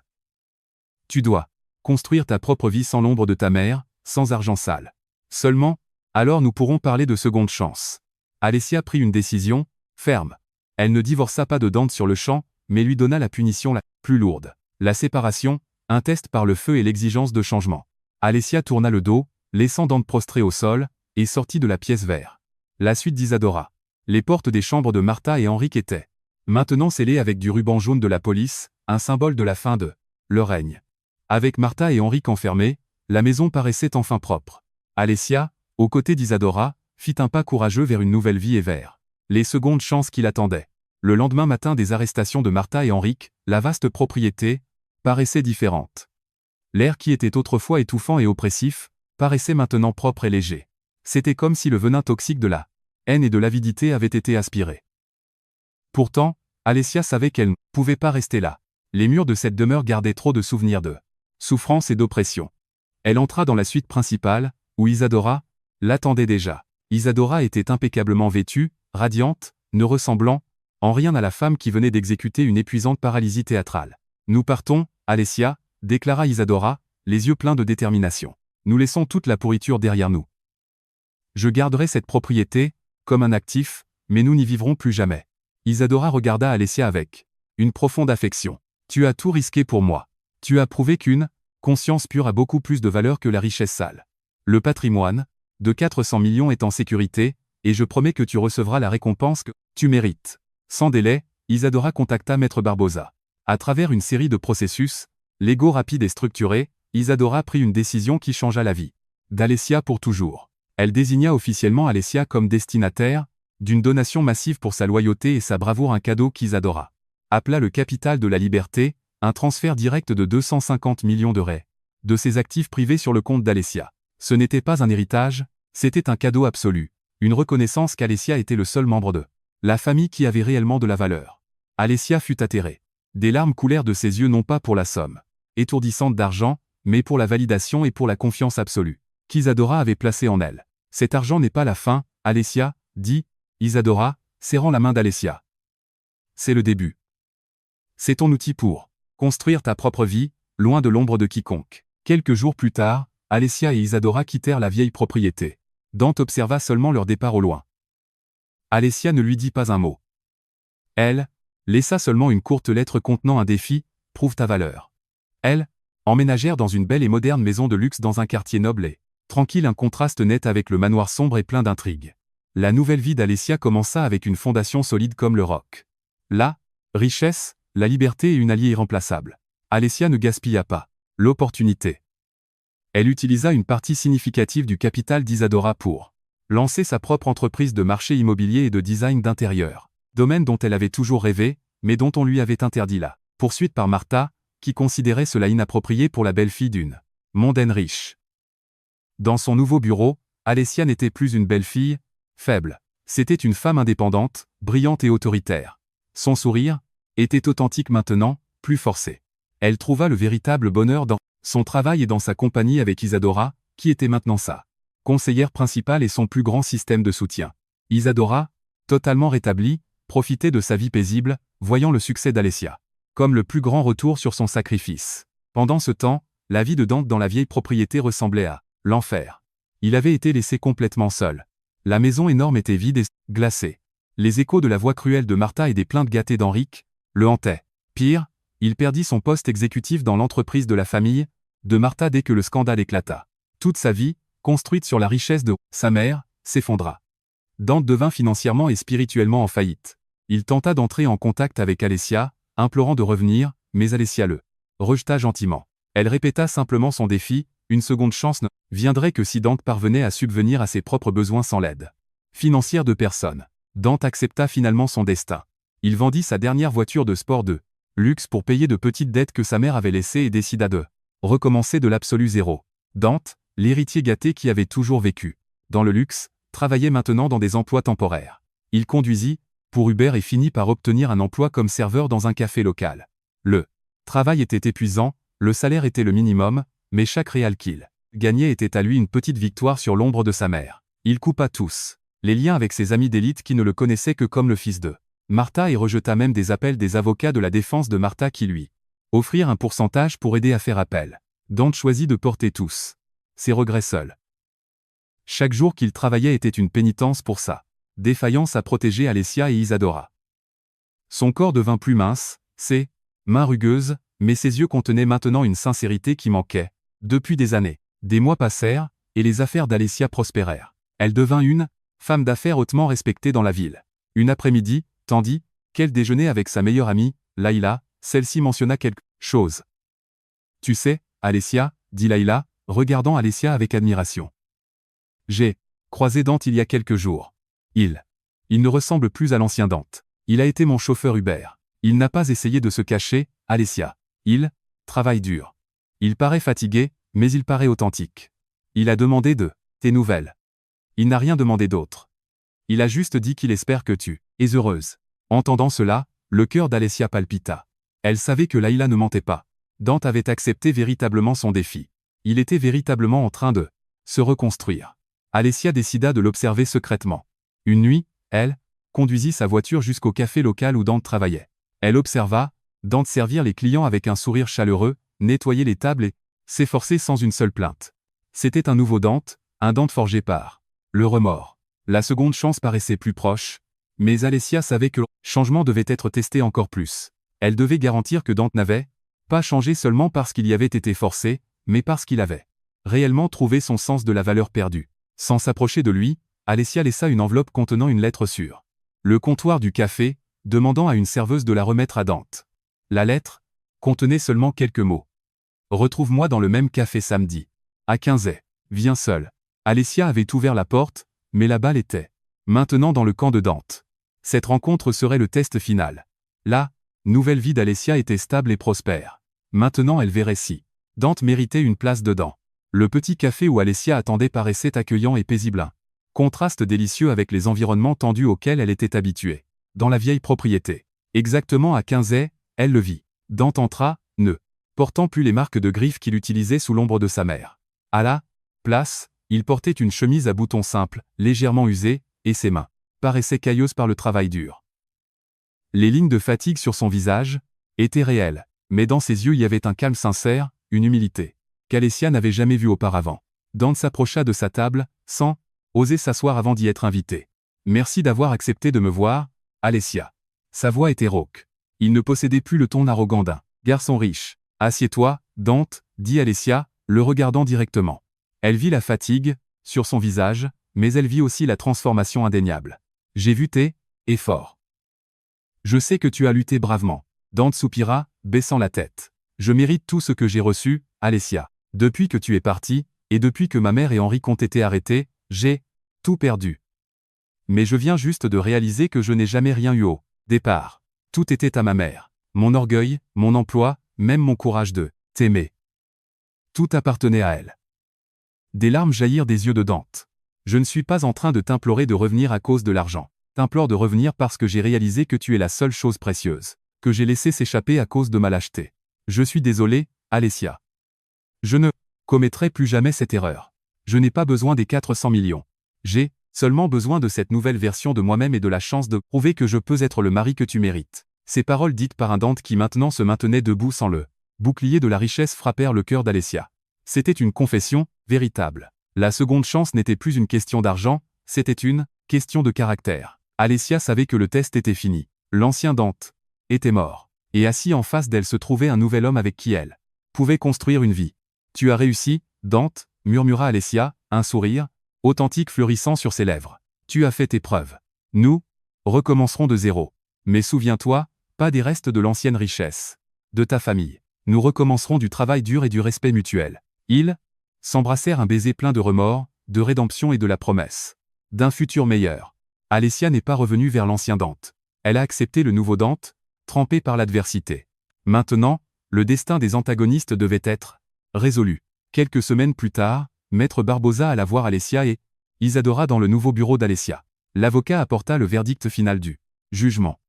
Tu dois construire ta propre vie sans l'ombre de ta mère, sans argent sale. Seulement, alors nous pourrons parler de seconde chance. Alessia prit une décision ferme. Elle ne divorça pas de Dante sur le champ, mais lui donna la punition la plus lourde. La séparation, un test par le feu et l'exigence de changement. Alessia tourna le dos, laissant Dante prostré au sol, et sortit de la pièce vers la suite d'Isadora. Les portes des chambres de Martha et Henrique étaient maintenant scellées avec du ruban jaune de la police, un symbole de la fin de leur règne. Avec Martha et Henrique enfermés, la maison paraissait enfin propre. Alessia, aux côtés d'Isadora, fit un pas courageux vers une nouvelle vie et vers les secondes chances qui l'attendaient. Le lendemain matin des arrestations de Martha et Henrik, la vaste propriété paraissait différente. L'air qui était autrefois étouffant et oppressif paraissait maintenant propre et léger. C'était comme si le venin toxique de la haine et de l'avidité avait été aspiré. Pourtant, Alessia savait qu'elle ne pouvait pas rester là. Les murs de cette demeure gardaient trop de souvenirs de souffrance et d'oppression. Elle entra dans la suite principale, où Isadora l'attendait déjà. Isadora était impeccablement vêtue, radiante, ne ressemblant en rien à la femme qui venait d'exécuter une épuisante paralysie théâtrale. « Nous partons, Alessia », déclara Isadora, les yeux pleins de détermination. « Nous laissons toute la pourriture derrière nous. Je garderai cette propriété, comme un actif, mais nous n'y vivrons plus jamais. » Isadora regarda Alessia avec une profonde affection. « Tu as tout risqué pour moi. Tu as prouvé qu'une conscience pure a beaucoup plus de valeur que la richesse sale. Le patrimoine de 400 millions est en sécurité, et je promets que tu recevras la récompense que tu mérites. » Sans délai, Isadora contacta Maître Barbosa. À travers une série de processus, légaux rapides et structurés, Isadora prit une décision qui changea la vie d'Alessia pour toujours. Elle désigna officiellement Alessia comme destinataire d'une donation massive pour sa loyauté et sa bravoure, un cadeau qu'Isadora appela le capital de la liberté, un transfert direct de 250 millions d'euros de ses actifs privés sur le compte d'Alessia. Ce n'était pas un héritage, c'était un cadeau absolu, une reconnaissance qu'Alessia était le seul membre de la famille qui avait réellement de la valeur. Alessia fut atterrée. Des larmes coulèrent de ses yeux, non pas pour la somme étourdissante d'argent, mais pour la validation et pour la confiance absolue qu'Isadora avait placée en elle. « Cet argent n'est pas la fin, Alessia, » dit Isadora, serrant la main d'Alessia. « C'est le début. C'est ton outil pour construire ta propre vie, loin de l'ombre de quiconque. » Quelques jours plus tard, Alessia et Isadora quittèrent la vieille propriété. Dante observa seulement leur départ au loin. Alessia ne lui dit pas un mot. Elle laissa seulement une courte lettre contenant un défi: « Prouve ta valeur. » Elles emménagèrent dans une belle et moderne maison de luxe dans un quartier noble et tranquille, un contraste net avec le manoir sombre et plein d'intrigues. La nouvelle vie d'Alessia commença avec une fondation solide comme le roc. La richesse, la liberté et une alliée irremplaçable. Alessia ne gaspilla pas l'opportunité. Elle utilisa une partie significative du capital d'Isadora pour lancer sa propre entreprise de marché immobilier et de design d'intérieur, domaine dont elle avait toujours rêvé, mais dont on lui avait interdit la poursuite par Martha, qui considérait cela inapproprié pour la belle-fille d'une mondaine riche. Dans son nouveau bureau, Alessia n'était plus une belle-fille faible. C'était une femme indépendante, brillante et autoritaire. Son sourire était authentique maintenant, plus forcé. Elle trouva le véritable bonheur dans son travail et dans sa compagnie avec Isadora, qui était maintenant sa conseillère principale et son plus grand système de soutien. Isadora, totalement rétablie, profitait de sa vie paisible, voyant le succès d'Alessia comme le plus grand retour sur son sacrifice. Pendant ce temps, la vie de Dante dans la vieille propriété ressemblait à l'enfer. Il avait été laissé complètement seul. La maison énorme était vide et glacée. Les échos de la voix cruelle de Martha et des plaintes gâtées d'Henrik le hantaient. Pire, il perdit son poste exécutif dans l'entreprise de la famille de Martha dès que le scandale éclata. Toute sa vie, construite sur la richesse de sa mère, s'effondra. Dante devint financièrement et spirituellement en faillite. Il tenta d'entrer en contact avec Alessia, implorant de revenir, mais Alessia le rejeta gentiment. Elle répéta simplement son défi: une seconde chance ne viendrait que si Dante parvenait à subvenir à ses propres besoins sans l'aide financière de personne. Dante accepta finalement son destin. Il vendit sa dernière voiture de sport de luxe pour payer de petites dettes que sa mère avait laissées et décida de recommencer de l'absolu zéro. Dante, l'héritier gâté qui avait toujours vécu dans le luxe, travaillait maintenant dans des emplois temporaires. Il conduisit pour Uber et finit par obtenir un emploi comme serveur dans un café local. Le travail était épuisant, le salaire était le minimum, mais chaque réal qu'il gagnait était à lui une petite victoire sur l'ombre de sa mère. Il coupa tous les liens avec ses amis d'élite qui ne le connaissaient que comme le fils de Martha et rejeta même des appels des avocats de la défense de Martha qui lui offrirent un pourcentage pour aider à faire appel. Dante choisit de porter tous ses regrets seul. Chaque jour qu'il travaillait était une pénitence pour ça. Défaillance à protéger Alessia et Isadora. Son corps devint plus mince, ses mains rugueuses, mais ses yeux contenaient maintenant une sincérité qui manquait. Depuis des années, des mois passèrent, et les affaires d'Alessia prospérèrent. Elle devint une femme d'affaires hautement respectée dans la ville. Une après-midi, tandis qu'elle déjeunait avec sa meilleure amie, Laïla, celle-ci mentionna quelque chose. « Tu sais, Alessia, » dit Laïla, regardant Alessia avec admiration. « J'ai croisé Dante il y a quelques jours. Il ne ressemble plus à l'ancien Dante. Il a été mon chauffeur Uber. Il n'a pas essayé de se cacher, Alessia. Il travaille dur. Il paraît fatigué, mais il paraît authentique. Il a demandé tes nouvelles. Il n'a rien demandé d'autre. Il a juste dit qu'il espère que tu es heureuse. Entendant cela, le cœur d'Alessia palpita. Elle savait que Layla ne mentait pas. Dante avait accepté véritablement son défi. Il était véritablement en train de se reconstruire. Alessia décida de l'observer secrètement. Une nuit, elle conduisit sa voiture jusqu'au café local où Dante travaillait. Elle observa Dante servir les clients avec un sourire chaleureux, nettoyer les tables et s'efforcer sans une seule plainte. C'était un nouveau Dante, un Dante forgé par le remords. La seconde chance paraissait plus proche, mais Alessia savait que le changement devait être testé encore plus. Elle devait garantir que Dante n'avait pas changé seulement parce qu'il y avait été forcé, mais parce qu'il avait réellement trouvé son sens de la valeur perdue. Sans s'approcher de lui, Alessia laissa une enveloppe contenant une lettre sur le comptoir du café, demandant à une serveuse de la remettre à Dante. La lettre contenait seulement quelques mots. « Retrouve-moi dans le même café samedi. À 15h. Viens seul. » Alessia avait ouvert la porte, mais la balle était maintenant dans le camp de Dante. Cette rencontre serait le test final. La nouvelle vie d'Alessia était stable et prospère. Maintenant elle verrait si Dante méritait une place dedans. Le petit café où Alessia attendait paraissait accueillant et paisible. Un contraste délicieux avec les environnements tendus auxquels elle était habituée. Dans la vieille propriété. Exactement à 15h, elle le vit. Dante entra, ne portant plus les marques de griffes qu'il utilisait sous l'ombre de sa mère. À la place, il portait une chemise à boutons simples, légèrement usée, et ses mains paraissaient cailleuses par le travail dur. Les lignes de fatigue sur son visage étaient réelles, mais dans ses yeux il y avait un calme sincère, une humilité qu'Alessia n'avait jamais vue auparavant. Dante s'approcha de sa table, sans oser s'asseoir avant d'y être invité. « Merci d'avoir accepté de me voir, Alessia. » Sa voix était rauque. Il ne possédait plus le ton arrogant d'un garçon riche. « Assieds-toi, Dante, » dit Alessia, le regardant directement. Elle vit la fatigue sur son visage, mais elle vit aussi la transformation indéniable. « J'ai vu tes efforts. Je sais que tu as lutté bravement. » Dante soupira, baissant la tête. « Je mérite tout ce que j'ai reçu, Alessia. Depuis que tu es partie, et depuis que ma mère et Henri ont été arrêtés, j'ai tout perdu. Mais je viens juste de réaliser que je n'ai jamais rien eu au départ. Tout était à ma mère. Mon orgueil, mon emploi, même mon courage de t'aimer. Tout appartenait à elle. » Des larmes jaillirent des yeux de Dante. « Je ne suis pas en train de t'implorer de revenir à cause de l'argent. T'implore de revenir parce que j'ai réalisé que tu es la seule chose précieuse que j'ai laissé s'échapper à cause de ma lâcheté. Je suis désolé, Alessia. Je ne commettrai plus jamais cette erreur. Je n'ai pas besoin des 400 millions. J'ai seulement besoin de cette nouvelle version de moi-même et de la chance de prouver que je peux être le mari que tu mérites. » Ces paroles dites par un Dante qui maintenant se maintenait debout sans le bouclier de la richesse frappèrent le cœur d'Alessia. C'était une confession véritable. La seconde chance n'était plus une question d'argent, c'était une question de caractère. Alessia savait que le test était fini. L'ancien Dante était mort. Et assis en face d'elle se trouvait un nouvel homme avec qui elle pouvait construire une vie. « Tu as réussi, Dante, » murmura Alessia, un sourire authentique fleurissant sur ses lèvres. « Tu as fait tes preuves. Nous recommencerons de zéro. Mais souviens-toi, pas des restes de l'ancienne richesse de ta famille. Nous recommencerons du travail dur et du respect mutuel. » Ils s'embrassèrent, un baiser plein de remords, de rédemption et de la promesse d'un futur meilleur. Alessia n'est pas revenue vers l'ancien Dante. Elle a accepté le nouveau Dante, trempé par l'adversité. Maintenant, le destin des antagonistes devait être résolu. Quelques semaines plus tard, Maître Barbosa alla voir Alessia et Isadora dans le nouveau bureau d'Alessia. L'avocat apporta le verdict final du jugement.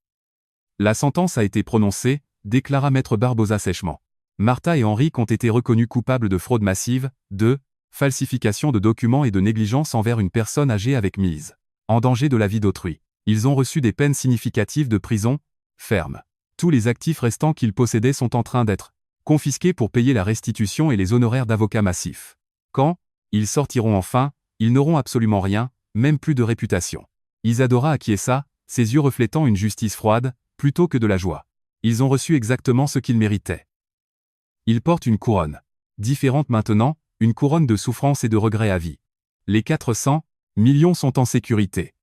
La sentence a été prononcée, déclara Maître Barbosa sèchement. Martha et Henri ont été reconnus coupables de fraude massive, de falsification de documents et de négligence envers une personne âgée avec mise en danger de la vie d'autrui. Ils ont reçu des peines significatives de prison ferme. Tous les actifs restants qu'ils possédaient sont en train d'être confisqués pour payer la restitution et les honoraires d'avocats massifs. Quand ils sortiront enfin, ils n'auront absolument rien, même plus de réputation. Isadora acquiesça, ses yeux reflétant une justice froide, plutôt que de la joie. Ils ont reçu exactement ce qu'ils méritaient. Ils portent une couronne. Différente maintenant, une couronne de souffrance et de regret à vie. Les 400 millions sont en sécurité.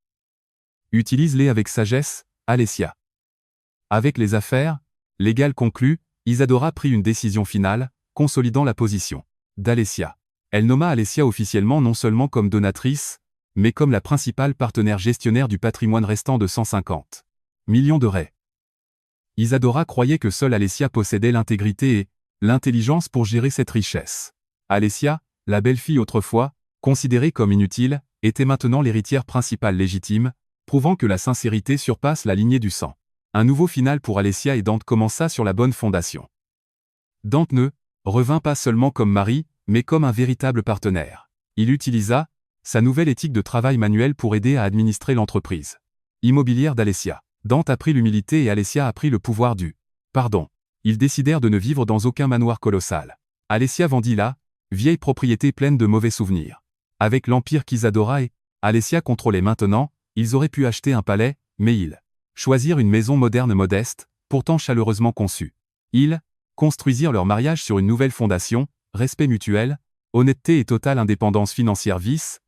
Utilise-les avec sagesse, Alessia. Avec les affaires légales conclues, Isadora prit une décision finale, consolidant la position d'Alessia. Elle nomma Alessia officiellement non seulement comme donatrice, mais comme la principale partenaire gestionnaire du patrimoine restant de 150 millions de raies. Isadora croyait que seule Alessia possédait l'intégrité et l'intelligence pour gérer cette richesse. Alessia, la belle-fille autrefois, considérée comme inutile, était maintenant l'héritière principale légitime, prouvant que la sincérité surpasse la lignée du sang. Un nouveau final pour Alessia et Dante commença sur la bonne fondation. Dante ne revint pas seulement comme mari, mais comme un véritable partenaire. Il utilisa sa nouvelle éthique de travail manuel pour aider à administrer l'entreprise immobilière d'Alessia. Dante apprit l'humilité et Alessia apprit le pouvoir du pardon. Ils décidèrent de ne vivre dans aucun manoir colossal. Alessia vendit la vieille propriété pleine de mauvais souvenirs. Avec l'empire qu'Isadora et Alessia contrôlaient maintenant, ils auraient pu acheter un palais, mais ils choisirent une maison moderne modeste, pourtant chaleureusement conçue. Ils construisirent leur mariage sur une nouvelle fondation, respect mutuel, honnêteté et totale indépendance financière vice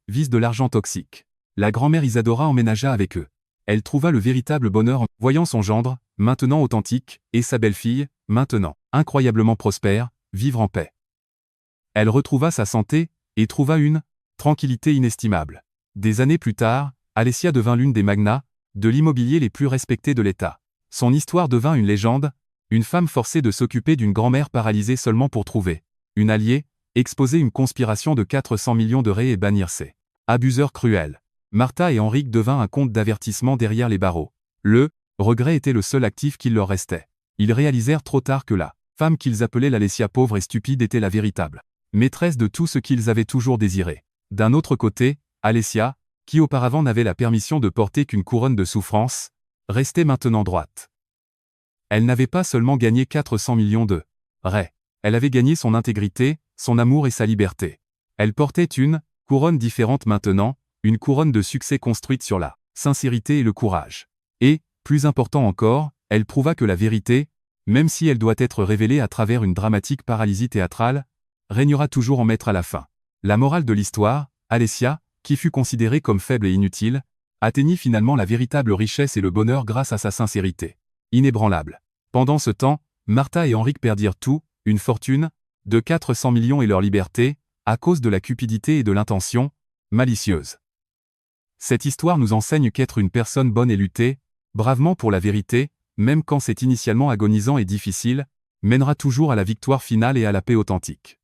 de l'argent toxique. La grand-mère Isadora emménagea avec eux. Elle trouva le véritable bonheur en voyant son gendre, maintenant authentique, et sa belle-fille, maintenant incroyablement prospère, vivre en paix. Elle retrouva sa santé, et trouva une tranquillité inestimable. Des années plus tard, Alessia devint l'une des magnats de l'immobilier les plus respectés de l'État. Son histoire devint une légende, une femme forcée de s'occuper d'une grand-mère paralysée seulement pour trouver une alliée, exposer une conspiration de 400 millions de raies et bannir ses abuseurs cruels. Martha et Henrique devint un conte d'avertissement derrière les barreaux. Le regret était le seul actif qu'il leur restait. Ils réalisèrent trop tard que la femme qu'ils appelaient l'Alessia pauvre et stupide était la véritable maîtresse de tout ce qu'ils avaient toujours désiré. D'un autre côté, Alessia, qui auparavant n'avait la permission de porter qu'une couronne de souffrance, restait maintenant droite. Elle n'avait pas seulement gagné 400 millions de raies. Elle avait gagné son intégrité, son amour et sa liberté. Elle portait une couronne différente maintenant, une couronne de succès construite sur la sincérité et le courage. Et, plus important encore, elle prouva que la vérité, même si elle doit être révélée à travers une dramatique paralysie théâtrale, régnera toujours en maître à la fin. La morale de l'histoire, Alessia, qui fut considérée comme faible et inutile, atteignit finalement la véritable richesse et le bonheur grâce à sa sincérité inébranlable. Pendant ce temps, Martha et Henrique perdirent tout, une fortune de 400 millions et leur liberté, à cause de la cupidité et de l'intention malicieuse. Cette histoire nous enseigne qu'être une personne bonne et lutter bravement pour la vérité, même quand c'est initialement agonisant et difficile, mènera toujours à la victoire finale et à la paix authentique.